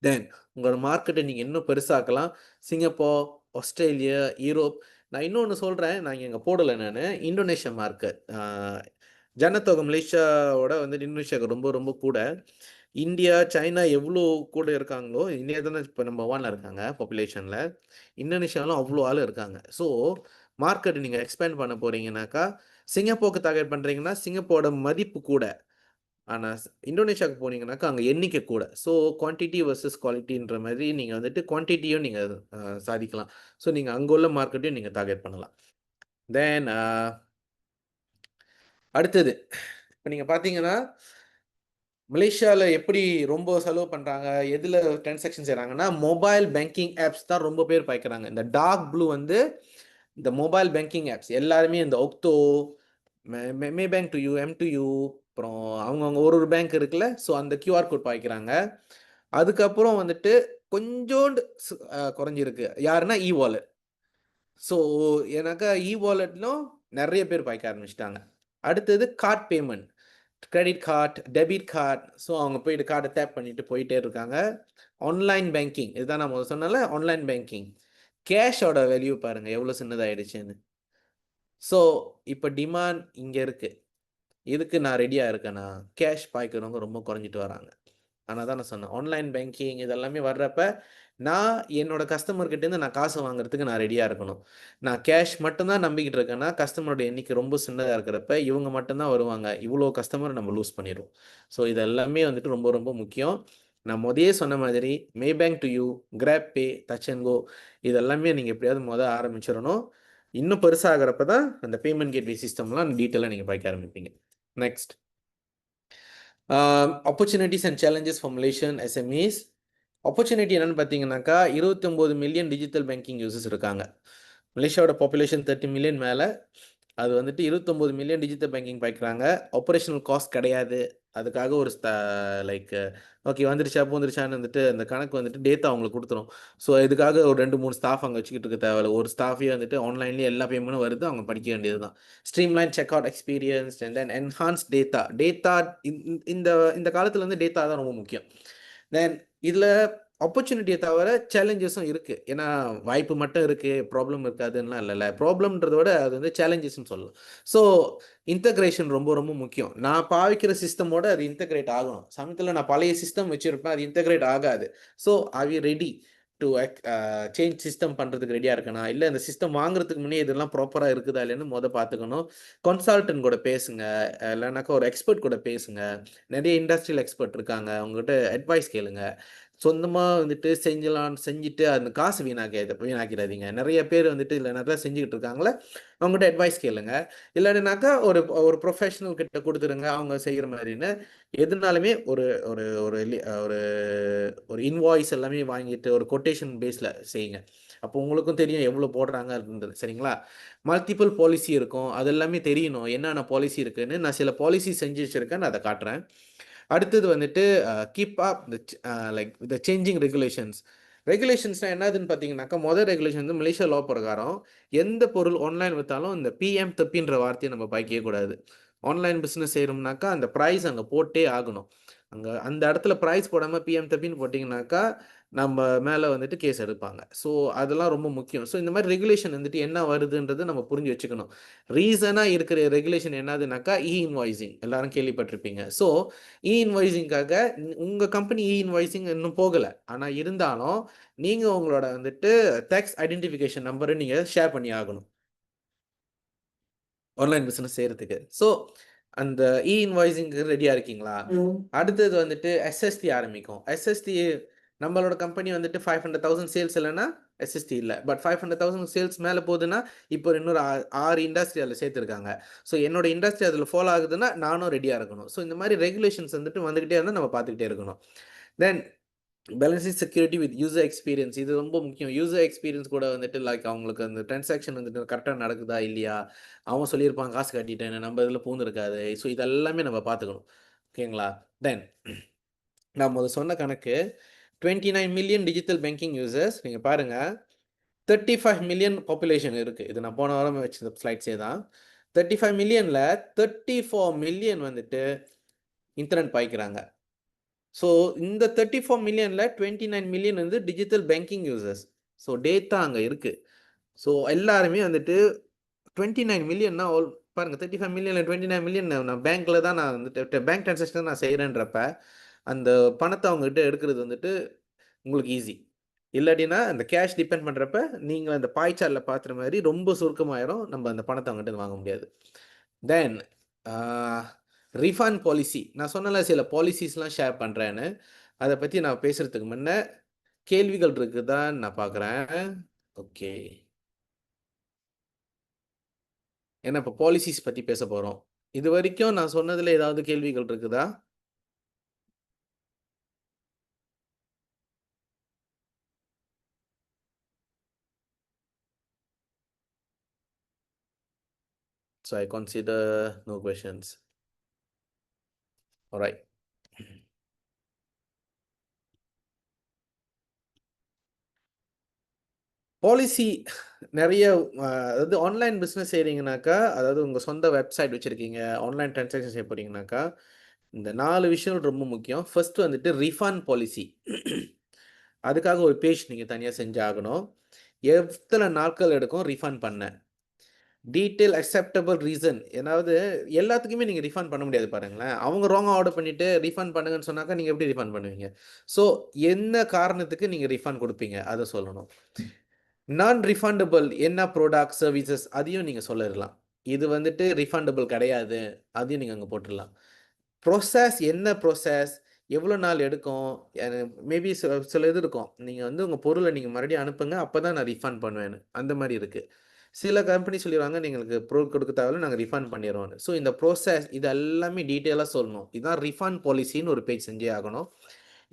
தென் உங்களோட மார்க்கெட்டை நீங்கள் இன்னும் பெருசாக்கலாம். Singapore, Australia, Europe. நான் இன்னொன்று சொல்கிறேன், நான் இங்கே போடலை. நான் இந்தோனேஷியா மார்க்கெட், ஜனத்தொகை மலேசியாவோட வந்து இந்தோனேஷியாவுக்கு ரொம்ப ரொம்ப கூட. இந்தியா, சைனா எவ்வளோ கூட இருக்காங்களோ, இந்தியா தானே இப்போ நம்பர் 1 இருக்காங்க பாப்புலேஷனில். இந்தோனேஷியாவிலும் அவ்வளோ ஆள் இருக்காங்க. ஸோ மார்க்கெட் நீங்கள் எக்ஸ்பேண்ட் பண்ண போகிறீங்கனாக்கா, சிங்கப்பூருக்கு டார்கெட் பண்ணுறீங்கன்னா சிங்கப்பூரோட மதிப்பு கூட. ஆனால் இந்தோனேஷியாவுக்கு போனீங்கன்னாக்கா அங்கே எண்ணிக்கை கூட. ஸோ குவான்டிட்டி வர்சஸ் குவாலிட்டின்ற மாதிரி நீங்கள் வந்துட்டு குவான்டிட்டியும் நீங்கள் சாதிக்கலாம். ஸோ நீங்கள் அங்கே உள்ள மார்க்கெட்டையும் நீங்கள் டார்கெட் பண்ணலாம். தென் அடுத்தது இப்போ நீங்கள் பார்த்தீங்கன்னா மலேசியாவில் எப்படி ரொம்ப செலவு பண்ணுறாங்க, எதில் டிரான்சாக்ஷன் செய்கிறாங்கன்னா, மொபைல் பேங்கிங் ஆப்ஸ் தான் ரொம்ப பேர் பாய்க்கிறாங்க. இந்த டார்க் ப்ளூ வந்து இந்த மொபைல் பேங்கிங் ஆப்ஸ் எல்லாருமே இந்த ஒக்டோ, மே பேங்க் டு யூ, M2U, அப்புறம் அவங்கவுங்க ஒரு பேங்க் இருக்குல்ல, ஸோ அந்த QR கோட் பாய்க்கிறாங்க. அதுக்கப்புறம் வந்துட்டு கொஞ்சோண்டு குறைஞ்சிருக்கு யாருன்னா வாலெட். ஸோ ஏன்னாக்கா வாலெட்லும் நிறைய பேர் பாய்க்க ஆரம்பிச்சிட்டாங்க. அடுத்தது card payment, credit card, debit card. So அவங்க போயிட்டு கார்டை டேப் பண்ணிட்டு போயிட்டே இருக்காங்க. ஆன்லைன் பேங்கிங், இதுதான் நான் சொன்னால ஆன்லைன் பேங்கிங். கேஷோட வேல்யூ பாருங்கள் எவ்வளோ சின்னதாகிடுச்சுன்னு. ஸோ இப்போ டிமாண்ட் இங்கே இருக்குது. இதுக்கு நான் ரெடியாக இருக்கேன்னா, கேஷ் பாய்க்கிறவங்க ரொம்ப குறைஞ்சிட்டு வராங்க. ஆனால் தான் நான் சொன்னேன், ஆன்லைன் பேங்கிங் இதெல்லாமே வர்றப்ப நான் என்னோட கஸ்டமர்கிட்டேருந்து நான் காசு வாங்குறதுக்கு நான் ரெடியாக இருக்கணும். நான் கேஷ் மட்டும்தான் நம்பிக்கிட்டு இருக்கேன்னா, கஸ்டமரோட எண்ணிக்கை ரொம்ப சின்னதாக இருக்கிறப்ப இவங்க மட்டும்தான் வருவாங்க. இவ்வளோ கஸ்டமர் நம்ம லூஸ் பண்ணிடுவோம். ஸோ இது எல்லாமே வந்துட்டு ரொம்ப ரொம்ப முக்கியம். நான் முதலே சொன்ன மாதிரி Maybank2u, Grab pay, touch and go இதெல்லாமே நீங்கள் எப்படியாவது ஆரம்பிச்சிடணும். இன்னும் பெருசாகிறப்ப தான் அந்த பேமெண்ட் கேட்வே சிஸ்டம்லாம் டீட்டெயிலாக நீங்கள் பார்க்க ஆரம்பிப்பீங்க. Next, opportunities and challenges for Malaysian SMEs. Opportunity என்னென்னு பார்த்தீங்கன்னாக்கா, 29 மில்லியன் டிஜிட்டல் பேங்கிங் யூசர்ஸ் இருக்காங்க. மலேசியாவோட பாப்புலேஷன் 30 மில்லியன் மேலே. அது வந்துட்டு 29 மில்லியன் டிஜிட்டல் பேங்கிங் பாய்க்கிறாங்க. ஆப்ரேஷனல் காஸ்ட் கிடையாது. அதுக்காக ஒரு லைக் ஓகே வந்துருச்சான்னு வந்துட்டு அந்த கணக்கு வந்துட்டு டேட்டா அவங்களுக்கு கொடுத்துரும். ஸோ இதுக்காக ஒரு 2-3 ஸ்டாஃப் அங்கே வச்சுக்கிட்டு இருக்க தேவையில்ல. ஒரு ஸ்டாஃபே வந்துட்டு ஆன்லைன்லேயே எல்லா பேமெண்ட்டும் வருது, அவங்க படிக்க வேண்டியது தான். Streamline check out experience and then enhance data. இந்த இந்த காலத்தில் வந்து டேட்டா தான் ரொம்ப முக்கியம். தென் இதில் ஆப்பர்ச்சுனிட்டியை தவிர சேலஞ்சஸும் இருக்குது. ஏன்னா வாய்ப்பு மட்டும் இருக்குது, ப்ராப்ளம் இருக்காதுன்னா இல்லைல்ல. ப்ராப்ளம்ன்றத விட அது வந்து சேலஞ்சஸ்ன்னு சொல்லலாம். ஸோ இன்டகிரேஷன் ரொம்ப ரொம்ப முக்கியம். நான் பாவிக்கிற சிஸ்டமோட அது இன்டகிரேட் ஆகணும். சமயத்தில் நான் பழைய சிஸ்டம் வச்சுருப்பேன், அது இன்டகிரேட் ஆகாது. So are we ready? To change system பண்ணுறதுக்கு ரெடியாக இருக்கணும், இல்லை இந்த சிஸ்டம் வாங்குறதுக்கு முன்னே இதெல்லாம் ப்ராப்பராக இருக்குதா இல்லைன்னு பார்த்துக்கணும். கன்சல்டன்ட் கூட பேசுங்க, இல்லைனாக்கா ஒரு எக்ஸ்பர்ட் கூட பேசுங்க. நிறைய இண்டஸ்ட்ரியல் எக்ஸ்பர்ட் இருக்காங்க, அவங்ககிட்ட அட்வைஸ் கேளுங்க. சொந்தமாக செஞ்சுட்டு அந்த காசு வீணாக்கிடாதீங்க. நிறைய பேர் இல்லை நல்லா செஞ்சுக்கிட்டு இருக்காங்களே, அவங்ககிட்ட அட்வைஸ் கேளுங்க. இல்லைனாக்கா ஒரு ஒரு ப்ரொஃபஷனல் கிட்ட கொடுத்துருங்க அவங்க செய்கிற மாதிரின்னு. எதுனாலுமே ஒரு ஒரு ஒரு ஒரு ஒரு இன்வாய்ஸ் எல்லாமே வாங்கிட்டு ஒரு கொட்டேஷன் பேஸில் செய்யுங்க. அப்போ உங்களுக்கும் தெரியும் எவ்வளோ போடுறாங்க அப்படின்றது. சரிங்களா? மல்டிபிள் பாலிசி இருக்கும், அது எல்லாமே தெரியணும் என்னென்ன பாலிசி இருக்குன்னு. நான் சில பாலிசி செஞ்சு வச்சுருக்கேன், நான் அதை காட்டுறேன். அடுத்தது keep up like the changing regulations. ரெகுலேஷன்ஸ்னால் என்னதுன்னு பார்த்தீங்கன்னாக்கா, மொதல் ரெகுலேஷன் மலேசியா லா பிரகாரம் எந்த பொருள் ஆன்லைன் விற்றாலும் இந்த பிஎம் தப்பின்ற வார்த்தையை நம்ம பாய்க்கவே கூடாது. ஆன்லைன் பிஸ்னஸ் செய்கிறோம்னாக்கா அந்த ப்ரைஸ் அங்கே போட்டே ஆகணும். அங்கே அந்த இடத்துல ப்ரைஸ் போடாமல் பிஎம் தப்பின்னு போட்டிங்கனாக்கா நம்ம மேலே கேஸ் எடுப்பாங்க. ஸோ அதெல்லாம் ரொம்ப முக்கியம். ஸோ இந்த மாதிரி ரெகுலேஷன் என்ன வருதுன்றது நம்ம புரிஞ்சு வச்சுக்கணும். ரீசனாக இருக்கிற ரெகுலேஷன் என்னதுனாக்கா இன்வாய்ஸிங் எல்லாரும் கேள்விப்பட்டிருப்பீங்க. ஸோ இன்வாய்ஸிங்காக உங்கள் கம்பெனி இன்வாய்ஸிங் இன்னும் போகலை, ஆனால் இருந்தாலும் நீங்கள் உங்களோட டேக்ஸ் ஐடென்டிஃபிகேஷன் நம்பரை நீங்கள் ஷேர் பண்ணி ஆகணும் ஆன்லைன் பிஸ்னஸ் செய்கிறதுக்கு. ஸோ அந்த இன்வாய்ஸிங்க்கு ரெடியாக இருக்கீங்களா? அடுத்தது எஸ்எஸ்டி ஆரம்பிக்கும். எஸ்எஸ்டி நம்மளோட கம்பெனி 500,000 சேல்ஸ் இல்லைன்னா எஸ்எஸ்டி இல்லை. பட் 500,000 சேல்ஸ் மேலே போகுதுன்னா இப்போ இன்னொரு 6 இண்டஸ்ட்ரி அதில் சேர்த்துருக்காங்க. ஸோ என்னோட இண்டஸ்ட்ரி அதில் ஃபாலோ ஆகுதுன்னா நானும் ரெடியாக இருக்கணும். ஸோ இந்த மாதிரி ரெகுலேஷன்ஸ் வந்துக்கிட்டே இருந்தால் நம்ம பார்த்துக்கிட்டே இருக்கணும். Then balancing security with user experience, இது ரொம்ப முக்கியம். யூசர் எக்ஸ்பீரியன்ஸ் கூட லைக் அவங்களுக்கு அந்த ட்ரான்சாக்ஷன் கரெக்டாக நடக்குதா இல்லையா, அவன் சொல்லியிருப்பான் காசு கட்டிட்டேன், நம்ம இதில் பூந்துருக்காது. ஸோ இதெல்லாமே நம்ம பார்த்துக்கணும். ஓகேங்களா? தென் நம்ம சொன்ன கணக்கு 29 மில்லியன் டிஜிட்டல் பேங்கிங் யூசர்ஸ். நீங்கள் பாருங்கள், 35 மில்லியன் பாப்புலேஷன் இருக்குது. இது நான் போன வாரம் வச்ச ஸ்லைட்ஸே தான். 35 மில்லியனில் 34 மில்லியன் இன்டர்நெட் பாய்க்கிறாங்க. ஸோ இந்த 34 மில்லியனில் 29 million digital banking users. So data அங்கே இருக்குது. ஸோ எல்லாருமே 29 மில்லியன்னா பாருங்கள், 35 மில்லியனில் 29 மில்லியன் நான் பேங்க்கில் தான் நான் பேங்க் ட்ரான்சாக்ஷன் நான் செய்கிறேன்றப்ப அந்த பணத்தை அவங்ககிட்ட எடுக்கிறது உங்களுக்கு ஈஸி. இல்லாட்டினா அந்த கேஷ் டிபெண்ட் பண்ணுறப்ப நீங்கள் அந்த பாய்ச்சாரில் பார்க்குற மாதிரி ரொம்ப சுருக்கமாயிரும், நம்ம அந்த பணத்தை அவங்ககிட்ட வாங்க முடியாது. தென் ரீஃபண்ட் பாலிசி, நான் சொன்னல சில பாலிசிஸ்லாம் ஷேர் பண்ணுறேன்னு. அதை பற்றி நான் பேசுகிறதுக்கு முன்னே கேள்விகள் இருக்குதான்னு நான் பார்க்குறேன். ஓகே, ஏன்னா இப்போ பாலிசிஸ் பற்றி பேச போகிறோம். இது வரைக்கும் நான் சொன்னதில் ஏதாவது கேள்விகள் இருக்குதா? So I consider no questions. All right. Policy நிறைய அதாவது ஆன்லைன் பிஸ்னஸ் செய்கிறீங்கனாக்கா, அதாவது உங்கள் சொந்த வெப்சைட் வச்சுருக்கீங்க, ஆன்லைன் ட்ரான்சாக்ஷன் செய்ய போகிறீங்கனாக்கா, இந்த 4 விஷயம் ரொம்ப முக்கியம். First refund policy. அதுக்காக ஒரு பேஜ் நீங்கள் தனியாக செஞ்சாகணும். எத்தனை நாட்கள் எடுக்கும் ரீஃபண்ட் பண்ண, டீட்டெயில் அக்செப்டபிள் ரீசன். ஏதாவது எல்லாத்துக்குமே நீங்கள் ரீஃபண்ட் பண்ண முடியாது பாருங்களேன். அவங்க ராங்காக ஆர்டர் பண்ணிவிட்டு ரீஃபண்ட் பண்ணுங்கன்னு சொன்னாக்கா நீங்கள் எப்படி ரீஃபண்ட் பண்ணுவீங்க? ஸோ என்ன காரணத்துக்கு நீங்கள் ரீஃபண்ட் கொடுப்பீங்க அதை சொல்லணும். நான் ரீஃபண்டபிள் என்ன ப்ராடக்ட் சர்வீசஸ் அதையும் நீங்கள் சொல்லிடலாம். இது ரீஃபண்டபிள் கிடையாது, அதையும் நீங்கள் அங்கே போட்டுடலாம். ப்ரோசஸ் என்ன ப்ரோசஸ், எவ்வளோ நாள் எடுக்கும், மேபி சில இது இருக்கும். நீங்கள் உங்கள் பொருளை நீங்கள் மறுபடியும் அனுப்புங்க, அப்போ தான் நான் ரீஃபண்ட் பண்ணுவேன்னு. அந்த மாதிரி இருக்குது. சில கம்பெனி சொல்லிடுவாங்க நீங்களுக்கு பொருள் கொடுக்க தேவையில்ல, நாங்கள் ரீஃபண்ட் பண்ணிடுவோன்னு. ஸோ இந்த ப்ரோசஸ் இது எல்லாமே டீட்டெயிலாக சொல்லணும். இதுதான் ரீஃபண்ட் பாலிசின்னு ஒரு பேஜ் செஞ்சே ஆகணும்.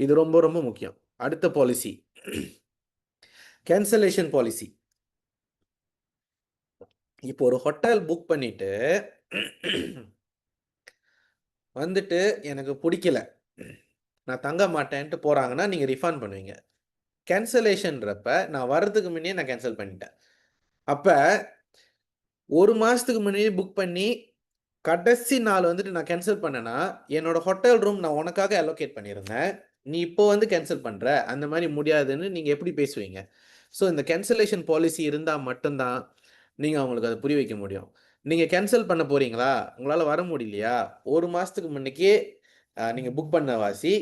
இது ரொம்ப ரொம்ப முக்கியம். அடுத்த பாலிசி கேன்சலேஷன் பாலிசி. இப்போ ஒரு ஹோட்டல் புக் பண்ணிட்டு எனக்கு பிடிக்கல, நான் தங்க மாட்டேன்ட்டு போகிறாங்கன்னா நீங்கள் ரீஃபண்ட் பண்ணுவீங்க. கேன்சலேஷன்றப்ப நான் வர்றதுக்கு முன்னே நான் கேன்சல் பண்ணிட்டேன். அப்போ ஒரு மாதத்துக்கு முன்னாடியே புக் பண்ணி கடைசி நாள் நான் கேன்சல் பண்ணேன்னா என்னோட ஹோட்டல் ரூம் நான் உனக்காக அலோகேட் பண்ணியிருந்தேன், நீ இப்போ கேன்சல் பண்ணுற, அந்த மாதிரி முடியாதுன்னு நீங்கள் எப்படி பேசுவீங்க? ஸோ இந்த கேன்சலேஷன் பாலிசி இருந்தால் மட்டும்தான் நீங்கள் அவங்களுக்கு அதை புரிய வைக்க முடியும். நீங்கள் கேன்சல் பண்ண போகிறீங்களா, உங்களால் வர முடியலையா, ஒரு மாதத்துக்கு முன்னைக்கே நீங்கள் புக் பண்ண வாசி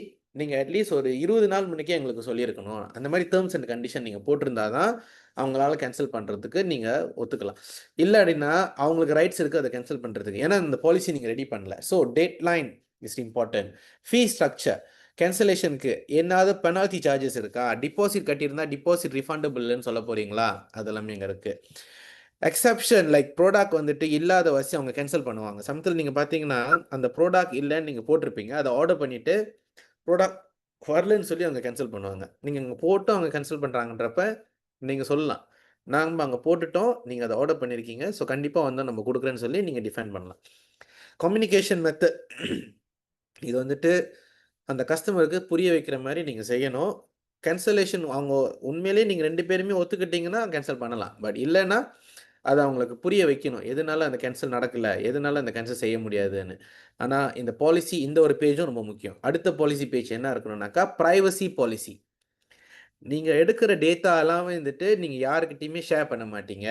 நீங்கள் அட்லீஸ்ட் ஒரு 20 நாள் முன்னக்கே எங்களுக்கு சொல்லியிருக்கணும். அந்த மாதிரி டேர்ம்ஸ் அண்ட் கண்டிஷன் நீங்கள் போட்டிருந்தா தான் அவங்களால கேன்சல் பண்ணுறதுக்கு நீங்கள் ஒத்துக்கலாம். இல்லை அப்படின்னா அவங்களுக்கு ரைட்ஸ் இருக்குது அதை கேன்சல் பண்ணுறதுக்கு. ஏன்னா இந்த பாலிசி நீங்கள் ரெடி பண்ணல. So date line is important. Fee structure கேன்சலேஷனுக்கு என்னாவது பெனால்ட்டி சார்ஜஸ் இருக்கா? டிபாசிட் கட்டியிருந்தா டிபாசிட் ரிஃபண்டபிள்னு சொல்ல போகிறீங்களா? அதெல்லாமே இங்கே இருக்குது. எக்ஸப்ஷன் லைக் ப்ரோடாக்ட் வந்துட்டு இல்லாத வச்சு அவங்க கேன்சல் பண்ணுவாங்க. சமயத்தில் நீங்கள் பார்த்தீங்கன்னா அந்த ப்ரோடாக்ட் இல்லைன்னு நீங்கள் போட்டிருப்பீங்க, அதை ஆர்டர் பண்ணிவிட்டு ப்ரோடாக்ட் வரலன்னு சொல்லி அவங்க கேன்சல் பண்ணுவாங்க. நீங்கள் இங்கே போட்டு அவங்க கேன்சல் பண்ணுறாங்கன்றப்ப நீங்கள் சொல்லலாம், நாங்கள் அங்கே போட்டுட்டோம், நீங்கள் அதை ஆர்டர் பண்ணியிருக்கீங்க, ஸோ கண்டிப்பாக வந்து நம்ம கொடுக்குறேன்னு சொல்லி நீங்கள் டிஃபைன் பண்ணலாம். கம்யூனிகேஷன் மெத்தட் இது வந்துட்டு அந்த கஸ்டமருக்கு புரிய வைக்கிற மாதிரி நீங்கள் செய்யணும். கேன்சலேஷன் அவங்க உண்மையிலேயே நீங்கள் 2 பேருமே ஒத்துக்கிட்டீங்கன்னா கேன்சல் பண்ணலாம். பட் இல்லைன்னா அதை அவங்களுக்கு புரிய வைக்கணும். எதனால அந்த கேன்சல் நடக்கல, எதனால அந்த கேன்சல் செய்ய முடியாதுன்னு. ஆனால் இந்த பாலிசி இந்த ஒரு பேஜும் ரொம்ப முக்கியம். அடுத்த பாலிசி பேஜ் என்ன இருக்கணும்னாக்கா பிரைவசி பாலிசி. நீங்கள் எடுக்கிற டேட்டா எல்லாம் வந்துட்டு நீங்கள் யாருக்கிட்டையுமே ஷேர் பண்ண மாட்டீங்க.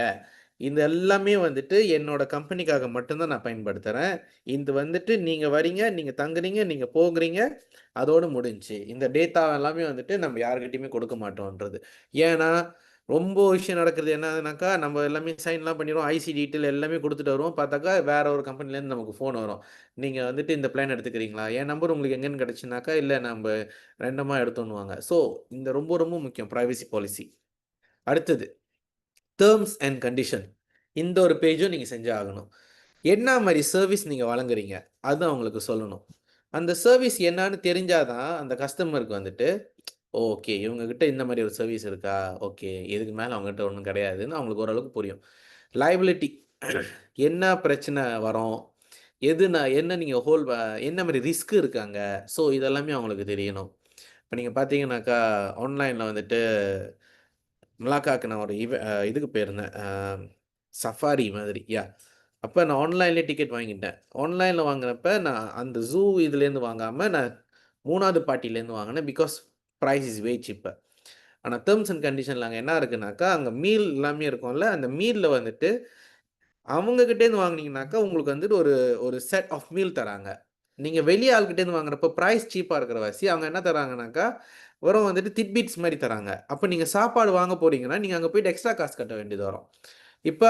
இது எல்லாமே வந்துட்டு என்னோட கம்பெனிக்காக மட்டும்தான் நான் பயன்படுத்துகிறேன். இது வந்துட்டு நீங்கள் வரீங்க, நீங்கள் தங்குறீங்க, நீங்கள் போகிறீங்க, அதோடு முடிஞ்சுச்சு. இந்த டேட்டா எல்லாமே வந்துட்டு நம்ம யாருக்கிட்டையுமே கொடுக்க மாட்டோன்றது. ஏன்னா ரொம்ப விஷயம் நடக்கிறது என்னதுனாக்கா, நம்ம எல்லாமே சைன்லாம் பண்ணிடுவோம். ஐசி டீட்டெயில் எல்லாமே கொடுத்துட்டு வருவோம். பார்த்தாக்கா வேற ஒரு கம்பெனிலேருந்து நமக்கு ஃபோன் வரும். நீங்கள் வந்துட்டு இந்த பிளான் எடுத்துக்கிறீங்களா? என் நம்பர் உங்களுக்கு எங்கேன்னு கிடச்சுனாக்கா, இல்லை நம்ம ரெண்டமாக எடுத்தோன்னுவாங்க. ஸோ இந்த ரொம்ப ரொம்ப முக்கியம் பிரைவசி பாலிசி. அடுத்தது டேர்ம்ஸ் அண்ட் கண்டிஷன். இந்த ஒரு பேஜும் நீங்கள் செஞ்சே ஆகணும். என்ன மாதிரி சர்வீஸ் நீங்கள் வழங்குறீங்க அது அவங்களுக்கு சொல்லணும். அந்த சர்வீஸ் என்னன்னு தெரிஞ்சாதான் அந்த கஸ்டமருக்கு வந்துட்டு ஓகே இவங்ககிட்ட இந்த மாதிரி ஒரு சர்வீஸ் இருக்கா, ஓகே இதுக்கு மேலே அவங்ககிட்ட ஒன்றும் கிடையாதுன்னு அவங்களுக்கு ஓரளவுக்கு புரியும். லைபிலிட்டி என்ன பிரச்சனை வரும், என்ன நீங்கள் என்ன மாதிரி ரிஸ்க் இருக்காங்க, ஸோ இதெல்லாமே அவங்களுக்கு தெரியணும். இப்போ நீங்கள் பார்த்தீங்கன்னாக்கா ஆன்லைனில் வந்துட்டு மலாக்காக்கு நான் ஒரு இதுக்கு போயிருந்தேன், சஃபாரி மாதிரி அப்போ நான் ஆன்லைன்லேயே டிக்கெட் வாங்கிட்டேன். ஆன்லைனில் வாங்கினப்ப நான் அந்த ஜூ இதுலேருந்து வாங்காமல் நான் 3வது பார்ட்டிலேருந்து வாங்கினேன். Because price is way cheaper. ஆனால் டேர்ம்ஸ் அண்ட் கண்டிஷனில் அங்கே என்ன இருக்குனாக்கா அங்கே மீல் எல்லாமே இருக்கும்ல, அந்த மீலில் வந்துட்டு அவங்கக்கிட்டேருந்து வாங்கினீங்கனாக்கா உங்களுக்கு வந்துட்டு ஒரு ஒரு செட் ஆஃப் மீல் தராங்க. நீங்கள் வெளியே ஆள்கிட்டேருந்து வாங்குறப்போ ப்ரைஸ் சீப்பாக இருக்கிற வாசி அவங்க என்ன தராங்கனாக்கா வெறும் வந்துட்டு திட்பிட்ஸ் மாதிரி தராங்க. அப்போ நீங்கள் சாப்பாடு வாங்க போகிறீங்கன்னா நீங்கள் அங்கே போய்ட்டு எக்ஸ்ட்ரா காசு கட்ட வேண்டியது வரும். இப்போ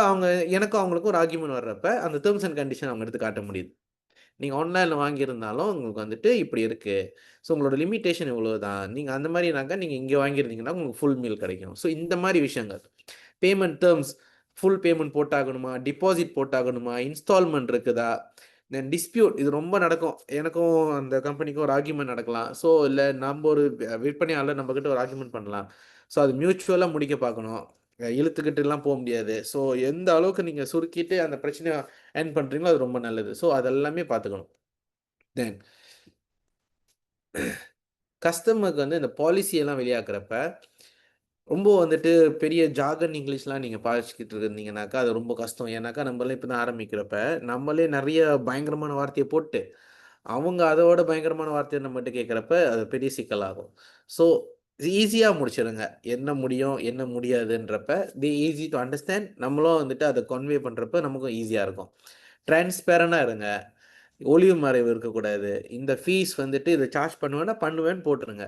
எனக்கும் அவங்களுக்கும் ஒரு ஆர்கியூமெண்ட் வர்றப்ப அந்த டேர்ம்ஸ் அண்ட் கண்டிஷன் அவங்க எடுத்து காட்ட முடியுது. நீங்கள் ஆன்லைனில் வாங்கியிருந்தாலும் உங்களுக்கு வந்துட்டு இப்படி இருக்குது, ஸோ உங்களோட லிமிட்டேஷன் இவ்வளோ தான், நீங்கள் அந்த மாதிரினாக்கா நீங்கள் இங்கே வாங்கியிருந்தீங்கன்னா உங்களுக்கு ஃபுல் மீல் கிடைக்கும். ஸோ இந்த மாதிரி விஷயங்கள். பேமெண்ட் டேர்ம்ஸ், ஃபுல் பேமெண்ட் போட்டாகணுமா, டிபாசிட் போட்டாகணுமா, இன்ஸ்டால்மெண்ட் இருக்குதா, தென் டிஸ்பியூட் இது ரொம்ப நடக்கும். எனக்கும் அந்த கம்பெனிக்கும் ஒரு ஆர்கியூமெண்ட் நடக்கலாம். ஸோ இல்லை நம்ம ஒரு விற்பனையாளர் நம்மக்கிட்ட ஒரு ஆர்கியூமெண்ட் பண்ணலாம். ஸோ அது மியூச்சுவலாக முடிக்க பார்க்கணும். இழுத்துக்கிட்டுலாம் போக முடியாது. ஸோ எந்த அளவுக்கு நீங்கள் சுருக்கிட்டு அந்த பிரச்சனையை எண்ட் பண்ணுறீங்களோ அது ரொம்ப நல்லது. ஸோ அதெல்லாமே பார்த்துக்கணும். தென் கஸ்டமருக்கு வந்து இந்த பாலிசியெல்லாம் வெளியாக்குறப்ப ரொம்ப வந்துட்டு பெரிய ஜார்கன் இங்கிலீஷ்லாம் நீங்கள் பாதிச்சுக்கிட்டு இருந்தீங்கன்னாக்கா அது ரொம்ப கஷ்டம். ஏன்னாக்கா நம்மளே இப்போ தான் ஆரம்பிக்கிறப்ப நம்மளே நிறைய பயங்கரமான வார்த்தையை போட்டு அவங்க அதோட பயங்கரமான வார்த்தையை நம்மகிட்ட கேட்குறப்ப அது பெரிய சிக்கலாகும். ஸோ ஈஸியாக முடிச்சிடுங்க. என்ன முடியும் என்ன முடியாதுன்றப்ப ஈஸி டு அண்டர்ஸ்டாண்ட். நம்மளும் வந்துட்டு அதை கன்வே பண்ணுறப்ப நமக்கும் ஈஸியாக இருக்கும். டிரான்ஸ்பேரண்டாக இருங்க. ஒளிவு மறைவு இருக்கக்கூடாது. இந்த ஃபீஸ் வந்துட்டு இதை சார்ஜ் பண்ணுவேன்னு போட்டுருங்க.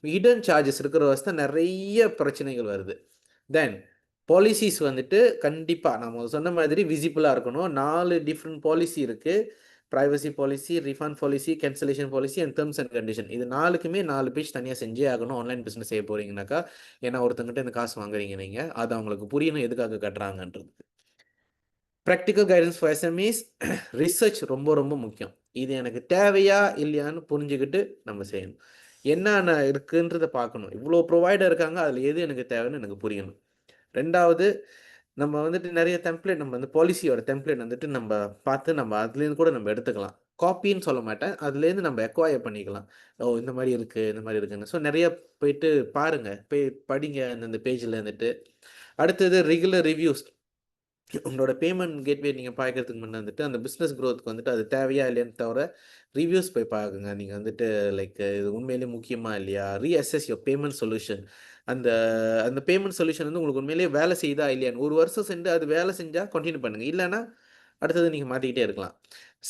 ஹிடன் சார்ஜஸ் இருக்கிற வசதி நிறைய பிரச்சனைகள் வருது. தென் பாலிசிஸ் வந்துட்டு கண்டிப்பாக நம்ம சொன்ன மாதிரி விசிபிளாக இருக்கணும். 4 டிஃப்ரெண்ட் பாலிசி இருக்குது. Privacy policy, refund policy, cancellation policy and terms and condition. இது 4க்குமே 4 பேஜ் தனியாக செஞ்சே ஆகணும். ஆன்லைன் பிஸ்னஸ் செய்ய போகிறீங்கனாக்கா. ஏன்னா ஒருத்தங்கிட்ட இந்த காசு வாங்குறீங்க நீங்கள், அது அவங்களுக்கு புரியணும் எதுக்காக கட்டுறாங்கன்றது. Practical guidance for SMEs. Research ரொம்ப ரொம்ப முக்கியம். இது எனக்கு தேவையா இல்லையான்னு புரிஞ்சுக்கிட்டு நம்ம செய்யணும். என்னென்ன இருக்குன்றத பார்க்கணும். இவ்வளோ ப்ரொவைடர் இருக்காங்க, அதில் எது எனக்கு தேவைன்னு எனக்கு புரியணும். 2வது நம்ம வந்துட்டு நிறைய டெம்ப்ளேட் நம்ம வந்து பாலிசியோட டெம்ப்ளேட் வந்துட்டு நம்ம பார்த்து நம்ம அதுலேருந்து கூட நம்ம எடுத்துக்கலாம். காப்பின்னு சொல்ல மாட்டேன், அதுலேருந்து நம்ம எக்வயர் பண்ணிக்கலாம். ஓ இந்த மாதிரி இருக்குது இந்த மாதிரி இருக்குன்னு. ஸோ நிறைய போயிட்டு பாருங்கள், போய் படிங்க அந்தந்த பேஜில் இருந்துட்டு. அடுத்தது ரெகுலர் ரிவ்யூஸ். உங்களோட பேமெண்ட் கேட்வே நீங்கள் பார்க்கறதுக்கு முன்னே வந்துட்டு அந்த பிஸ்னஸ் க்ரோத்துக்கு வந்துட்டு அது தேவையா இல்லையான்னு தவிர ரிவ்யூஸ் போய் பார்க்குங்க. நீங்கள் வந்துட்டு லைக் இது உண்மையிலேயே முக்கியமா இல்லையா, ரீஅசஸ் யுவர் பேமெண்ட் சொல்யூஷன். அந்த அந்த பேமெண்ட் சொல்யூஷன் வந்து உங்களுக்கு உண்மையிலேயே வேலை செய்யுதா இல்லையான்னு 1 வருஷம் சென்று அது வேலை செஞ்சால் கண்டினியூ பண்ணுங்கள். இல்லைன்னா அடுத்தது நீங்கள் மாற்றிக்கிட்டே இருக்கலாம்.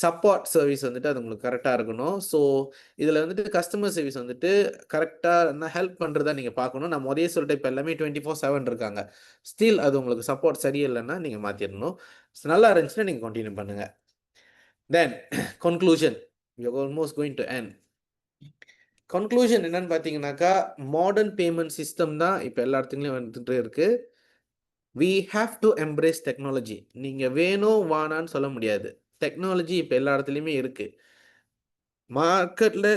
சப்போர்ட் சர்வீஸ் வந்துட்டு அது உங்களுக்கு கரெக்டாக இருக்கணும். ஸோ இதில் வந்துட்டு கஸ்டமர் சர்வீஸ் வந்துட்டு கரெக்டாக ஹெல்ப் பண்ணுறதா நீங்கள் பார்க்கணும். நான் முதலே சொல்லிட்டு இப்போ எல்லாமே 24/7 இருக்காங்க. ஸ்டில் அது உங்களுக்கு சப்போர்ட் சரியில்லைன்னா நீங்கள் மாற்றிடணும். நல்லா இருந்துச்சுன்னா நீங்கள் கண்டினியூ பண்ணுங்கள். Then conclusion, we are almost going to end. Conclusion என்னன்னு பார்த்தீங்கன்னாக்கா, மாடர்ன் பேமெண்ட் சிஸ்டம் தான் இப்போ எல்லா இடத்துலையும் வந்துட்டு இருக்கு. We have to embrace technology. நீங்கள் வேணும் வானான்னு சொல்ல முடியாது. டெக்னாலஜி இப்போ எல்லா இடத்துலையுமே இருக்கு. மார்க்கெட்டில்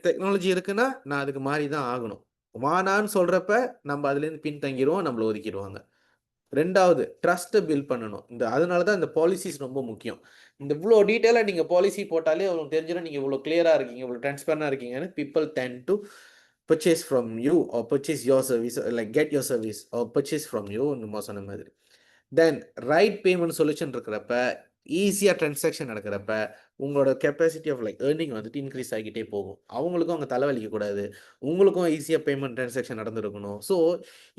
டெக்னாலஜி இருக்குன்னா நான் அதுக்கு மாறி தான் ஆகணும். வானான்னு சொல்கிறப்ப நம்ம அதுலேருந்து பின்தங்கிடுவோம், நம்மளை ஒதுக்கிடுவாங்க. ரெண்டாவது, ட்ரஸ்ட்டை பில்ட் பண்ணணும். அதனால தான் இந்த பாலிசிஸ் ரொம்ப முக்கியம். இவ்வளோ டீட்டெயிலாக நீங்கள் பாலிசி போட்டாலே உங்களுக்கு தெரிஞ்சிடும் நீங்கள் இவ்வளோ கிளியராக இருக்கீங்க, இவ்வளோ ட்ரான்ஸ்பரண்டாக இருக்கீங்கன்னு. People ten to purchase from you or purchase your service, like get your service or purchase from you சொன்ன மாதிரி. தென் ரைட் பேமெண்ட் சொல்யூஷன் இருக்கிறப்ப, ஈஸியாக ட்ரான்சாக்ஷன் நடக்கிறப்ப உங்களோட கெப்பாசிட்டி ஆஃப் ஏர்னிங் வந்துட்டு இன்க்ரீஸ் ஆகிக்கிட்டே போகும். அவங்களுக்கும் அவங்க தலைவலிக்கக்கூடாது, உங்களுக்கும் ஈஸியாக பேமெண்ட் ட்ரான்சாக்ஷன் நடந்துருக்கணும். ஸோ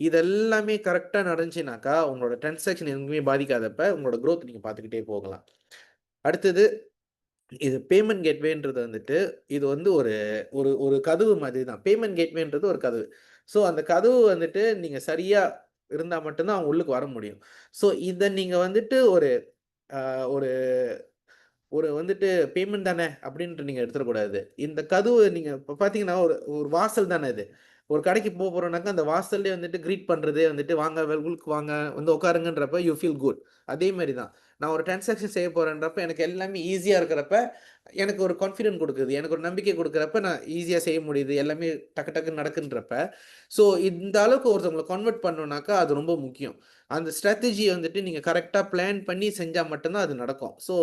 இதெல்லாமே கரெக்டாக நடந்துச்சுனாக்கா உங்களோட ட்ரான்சாக்ஷன் எதுவுமே பாதிக்காதப்ப உங்களோட க்ரோத் நீங்கள் பார்த்துக்கிட்டே போகலாம். அடுத்தது, இது பேமெண்ட் கேட்வேன்றது வந்துட்டு இது வந்து ஒரு ஒரு ஒரு கதவு மாதிரி தான். பேமெண்ட் கேட்வேன்றது ஒரு கதவு. ஸோ அந்த கதவு வந்துட்டு நீங்கள் சரியாக இருந்தால் மட்டும்தான் அவங்க உள்ளுக்கு வர முடியும். ஸோ இதை நீங்கள் வந்துட்டு ஒரு ஒரு ஒரு வந்துட்டு பேமெண்ட் தானே அப்படின்ட்டு நீங்கள் எடுத்துடக்கூடாது. இந்த கதவு நீங்கள் இப்போ பார்த்தீங்கன்னா ஒரு ஒரு வாசல் தானே இது. ஒரு கடைக்கு போகிறோம்னாக்கா அந்த வாசல்லே வந்துட்டு க்ரீட் பண்ணுறதே வந்துட்டு வாங்க உள்ளுக்கு வாங்க வந்து உட்காருங்கன்றப்ப யூ ஃபீல் குட். அதே மாதிரி தான் நான் ஒரு ட்ரான்சாக்ஷன் செய்ய போகிறேன்றப்ப எனக்கு எல்லாமே ஈஸியாக இருக்கிறப்ப எனக்கு ஒரு கான்ஃபிடென்ட் கொடுக்குது, எனக்கு ஒரு நம்பிக்கை கொடுக்குறப்ப நான் ஈஸியாக செய்ய முடியுது, எல்லாமே டக்கு டக்குன்னு நடக்குன்றப்ப. ஸோ இந்த அளவுக்கு ஒருத்தவங்களை கன்வெர்ட் பண்ணணுன்னாக்கா அது ரொம்ப முக்கியம். அந்த ஸ்ட்ராட்டஜியை வந்துட்டு நீங்கள் கரெக்டாக பிளான் பண்ணி செஞ்சால் மட்டும்தான் அது நடக்கும். ஸோ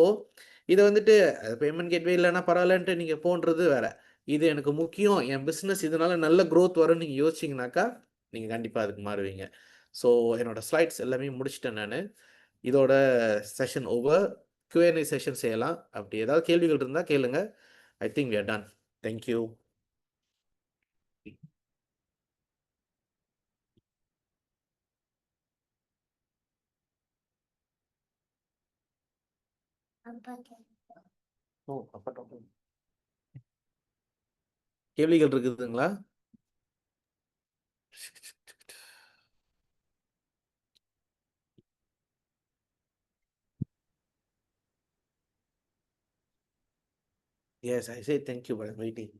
இதை வந்துட்டு பேமெண்ட் கேட்வே இல்லைன்னா பரவாயில்லன்ட்டு நீங்கள் போன்றது வேற. இது எனக்கு முக்கியம், என் பிஸ்னஸ் இதனால நல்ல க்ரோத் வரும்னு நீங்கள் யோசிச்சிங்கனாக்கா நீங்கள் கண்டிப்பாக அதுக்கு மாறுவீங்க. ஸோ என்னோட ஸ்லைட்ஸ் எல்லாமே முடிச்சிட்டேன் நான். இதோட செஷன் ஓவர். Q&A செஷன் செய்யலாம். அப்படி ஏதாவது கேள்விகள் இருந்தால் கேளுங்க. I think we are done. Thank you. கேள்விகள் இருக்குதுங்களா? Yes, I say thank you, but I'm waiting.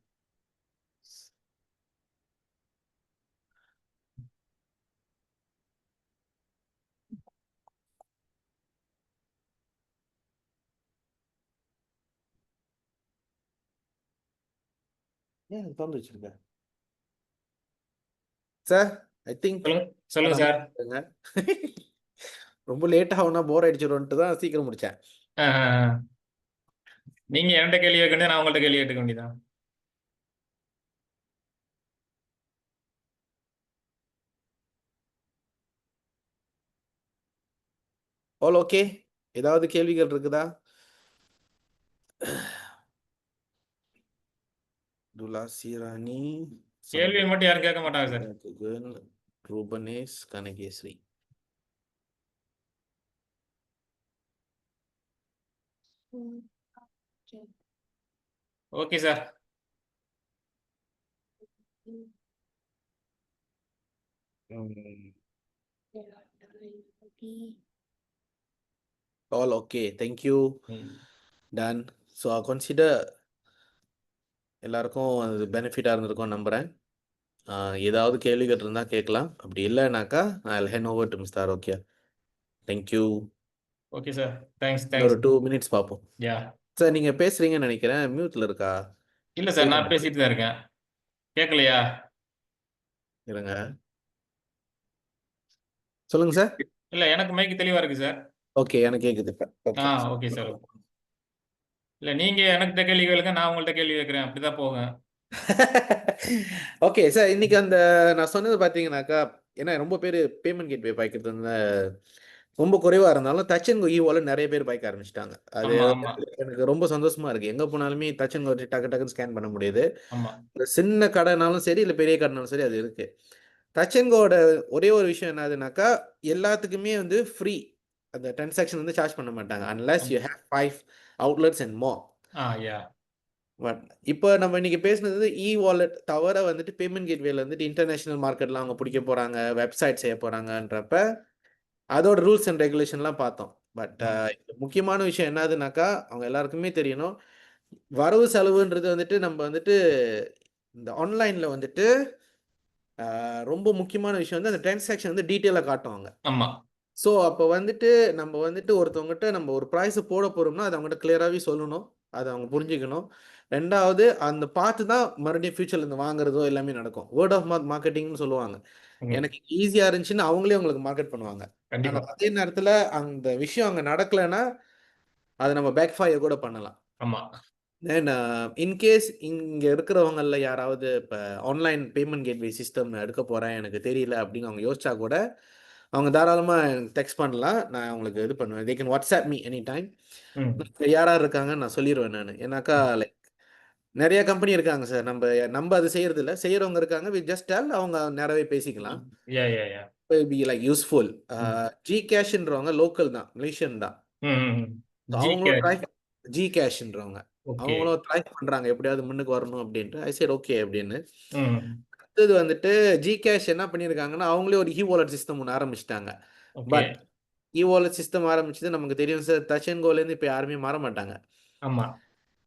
ஏன் திறந்து வச்சிருக்கேன் சார்? ஐ திங்க் சொல்லுங்க சார். ரொம்ப லேட் ஆகும்னா போர் அடிச்சிடும்ட்டு தான் சீக்கிரம் முடிச்சேன். நீங்க என்கிட்ட கேள்வி கேட்க வேண்டியது, நான் உங்கள்ட்ட கேள்வி கேட்க வேண்டியதான். All okay. ஏதாவது கேள்விகள் இருக்குதா? துலாசிராணி கேள்வி மட்டும் யாரும் கேட்க மாட்டாங்க sir. Rubanesh Kanageswari. Okay sir. All okay. Thank you. Done. So I consider எல்லாருக்கும் அது பெனிஃபிட்டாக இருந்திருக்கும் நம்புகிறேன். ஏதாவது கேள்விகள் இருந்தால் கேட்கலாம். அப்படி இல்லைனாக்கா I'll hand over to Mr. Arokya. Thank you. Okay sir. Thanks. ஒரு 2 minutes பார்ப்போம். சார் நீங்கள் பேசுகிறீங்கன்னு நினைக்கிறேன். மியூட்டில் இருக்கா? இல்லை சார், நான் பேசிட்டு தான் இருக்கேன். கேட்கலையா? இருங்க, சொல்லுங்க சார். இல்லை, எனக்கு மைக்கு தெளிவாக இருக்கு சார். ஓகே, எனக்கு கேட்குது. Okay sir. இல்லை, நீங்கள் எனக்கிட்ட கேள்வி கேளுங்க, நான் உங்கள்கிட்ட கேள்வி கேட்குறேன். அப்படி தான் போகும். Okay sir. இன்னைக்கு நான் சொன்னது பார்த்தீங்கன்னாக்கா, ஏன்னா ரொம்ப பேர் பேமெண்ட் கேட்வே பாய்க்கிறது ரொம்ப குறைவாக இருந்தாலும் டச் அண்ட் கோ ஈவோல நிறைய பேர் பாய்க்க ஆரம்பிச்சிட்டாங்க. அது எனக்கு ரொம்ப சந்தோஷமா இருக்கு. எங்கே போனாலுமே டச் அண்ட் கோ வச்சு டக்கு டக்குன்னு ஸ்கேன் பண்ண முடியுது. சின்ன கடைனாலும் சரி, இல்லை பெரிய கடைனாலும் சரி, அது இருக்கு. டச் அண்ட் கோட ஒரே ஒரு விஷயம் என்னதுனாக்கா, எல்லாத்துக்குமே ஃப்ரீ. அந்த டிரான்சாக்ஷன் வந்து சார்ஜ் பண்ண மாட்டாங்க unless you have 5 outlets and more. Yeah but இப்போ நம்ம இன்னைக்கு பேசுனது வாலெட் தவிர வந்துட்டு பேமெண்ட் கேட்வேல வந்துட்டு இன்டர்நேஷனல் மார்க்கெட்லாம் அவங்க பிடிக்க போறாங்க, வெப்சைட் செய்ய போறாங்கன்றப்ப அதோட ரூல்ஸ் அண்ட் ரெகுலேஷன்லாம் பார்த்தோம். பட் முக்கியமான விஷயம் என்னதுனாக்கா அவங்க எல்லாருக்குமே தெரியணும், வரவு செலவுன்றது வந்துட்டு நம்ம வந்துட்டு இந்த ஆன்லைன்ல வந்துட்டு ரொம்ப முக்கியமான விஷயம் வந்து அந்த டிரான்சாக்ஷன் வந்து டீட்டெயிலாக காட்டுவாங்க. ஆமா ஸோ அப்போ வந்துட்டு நம்ம வந்துட்டு ஒருத்தவங்ககிட்ட நம்ம ஒரு ப்ரைஸ் போட போறோம்னா அதை அவங்ககிட்ட கிளியராகவே சொல்லணும், அதை அவங்க புரிஞ்சுக்கணும். ரெண்டாவது அந்த பார்த்து தான் மறுபடியும் ஃபியூச்சர்ல இருந்து வாங்குறதோ எல்லாமே நடக்கும். வேர்ட் ஆஃப் மவுத் மார்க்கெட்டிங்னு சொல்லுவாங்க. எனக்கு ஈஸியா இருந்துச்சுன்னு அவங்களே உங்களுக்கு மார்க்கெட் பண்ணுவாங்க. கண்டிப்பா ஆனா அதே நேரத்துல அந்த விஷயம் அங்க நடக்கலைன்னா அதை நம்ம பேக் ஃபயர் கூட பண்ணலாம். ஆமா தென் இன்கேஸ் இங்க இருக்கிறவங்கல்ல யாராவது இப்போ ஆன்லைன் பேமெண்ட் கேட்வே சிஸ்டம் எடுக்க போறேன் எனக்கு தெரியல அப்படின்னு அவங்க யோசிச்சா கூட அவங்க தாராளமா எனக்கு டெக்ஸ்ட் பண்ணலாம். நான் அவங்களுக்கு இது பண்ணுவேன். They can WhatsApp me any time. ம் யாரா இருக்காங்கன்னு நான் சொல்லிடுவேன் நான். ஏன்னாக்கா லைக் நிறைய கம்பெனி இருக்காங்க சார். நம்ம அது செய்யறது இல்லை, செய்யறவங்க இருக்காங்க. வி ஜஸ்ட் டெல் அவங்க நேரவே பேசிக்கலாம். Yeah be like useful. ஜி கேஷ்ன்றவங்க லோக்கல் தான், மலேசியன் தான். So அவங்களும் ட்ரை ஜி கேஷ்ன்றவங்க ஓகே அவங்களும் ட்ரை பண்றாங்க எப்படியாவது முன்னுக்கு வரணும் அப்படின்ட்டு. ஐ சைட் ஓகே அப்படின்னு. ம் அடுத்தது வந்துட்டு ஜி கேஷ் என்ன பண்ணியிருக்காங்கன்னா அவங்களே ஒரு வாலெட் சிஸ்டம் ஒன்று ஆரம்பிச்சிட்டாங்க. ஓகே பட் வாலெட் சிஸ்டம் ஆரம்பிச்சது நமக்கு தெரியும் சார், டச் அண்ட் கோலேருந்து இப்போ யாருமே மாற மாட்டாங்க. ஆமா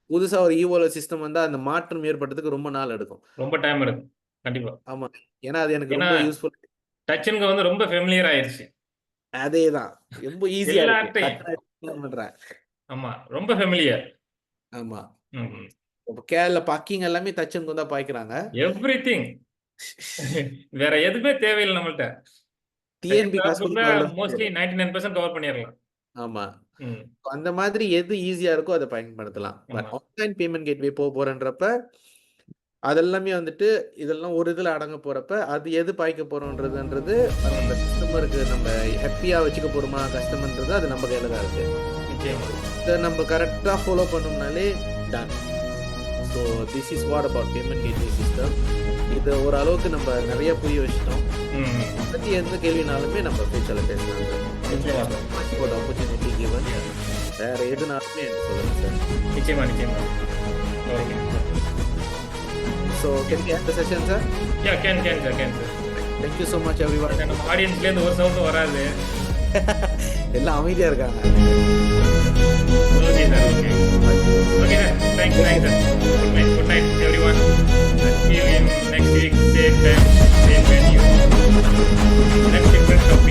புதுசா ஒரு வாலெட் சிஸ்டம் வந்தா அந்த மாற்றம் ஏற்படுறதுக்கு ரொம்ப நாள் எடுக்கும். ரொம்ப டைம் எடுக்கும் கண்டிப்பா. ஆமா, ஏன்னா அது எனக்கு ஏன்னா ரொம்ப யூஸ்ஃபுல். டச்சுங்க வந்து ரொம்ப ஃபெமிலியர் ஆயிருச்சு அதேதான், ரொம்ப ஈஸியா இருக்கு. எல்லார்ட்டையும். டக்குனு பண்றேன். ஆமா ரொம்ப ஃபெமிலியர். ஆமா, ம் இப்போ கேரள பார்க்கிங் எல்லாமே டச் அண்ட் கோ தான் பாய்க்கிறாங்க. எவ்ரிதிங் வேற எதுவுமே தேவையில்லை நம்மள்ட்ட. டிஎன்பி காசு மோஸ்ட்லி 99% கவர் பண்ணிடலாம். ஆமா, ம் அந்த மாதிரி எது ஈஸியா இருக்கோ அதை பயன்படுத்தலாம். பட் ஆமா. ஆன்லைன் பேமெண்ட் கேட்வே போக போறன்றப்ப அதெல்லாமே வந்துட்டு இதெல்லாம் ஒரு இதுல அடங்க போறப்ப அது எது பாய்க்க போறோம்ன்றதுன்றது நம்ம கஸ்டமருக்கு நம்ம ஹாப்பியா வச்சுக்க போறோமா கஸ்டமர்ன்றது அது நம்ம கையில தான் இருக்கு. நிச்சயமா. இதை நம்ம கரெக்டா ஃபாலோ பண்ணோம்னாலே done. So this is what about payment gateway system. இது ஓரளவுக்கு நம்ம நிறைய புரிய வச்சிட்டோம். ம் ம். பற்றி எந்த கேள்வினாலுமே நம்ம ஃபியூச்சர்ல பேசலாம் நிச்சயமா சார். சார். ஒரு ஆப்பர்ச்சுனிட்டி கிவன். வேற எதுனாலுமே எனக்கு சொல்லுங்க சார். நிச்சயமா நிச்சயமா. Okay. So can we have the session sir? Yeah can sir. Thank you so much everyone. நம்ம ஆடியன்ஸ்லேருந்து ஒரு சவுண்டும் வராது. எல்லாம் அமைதியா இருக்காங்க. Okay sir. Okay sir. Thanks sir. Good night everyone. See you in next week, same time, same venue. Next different topic.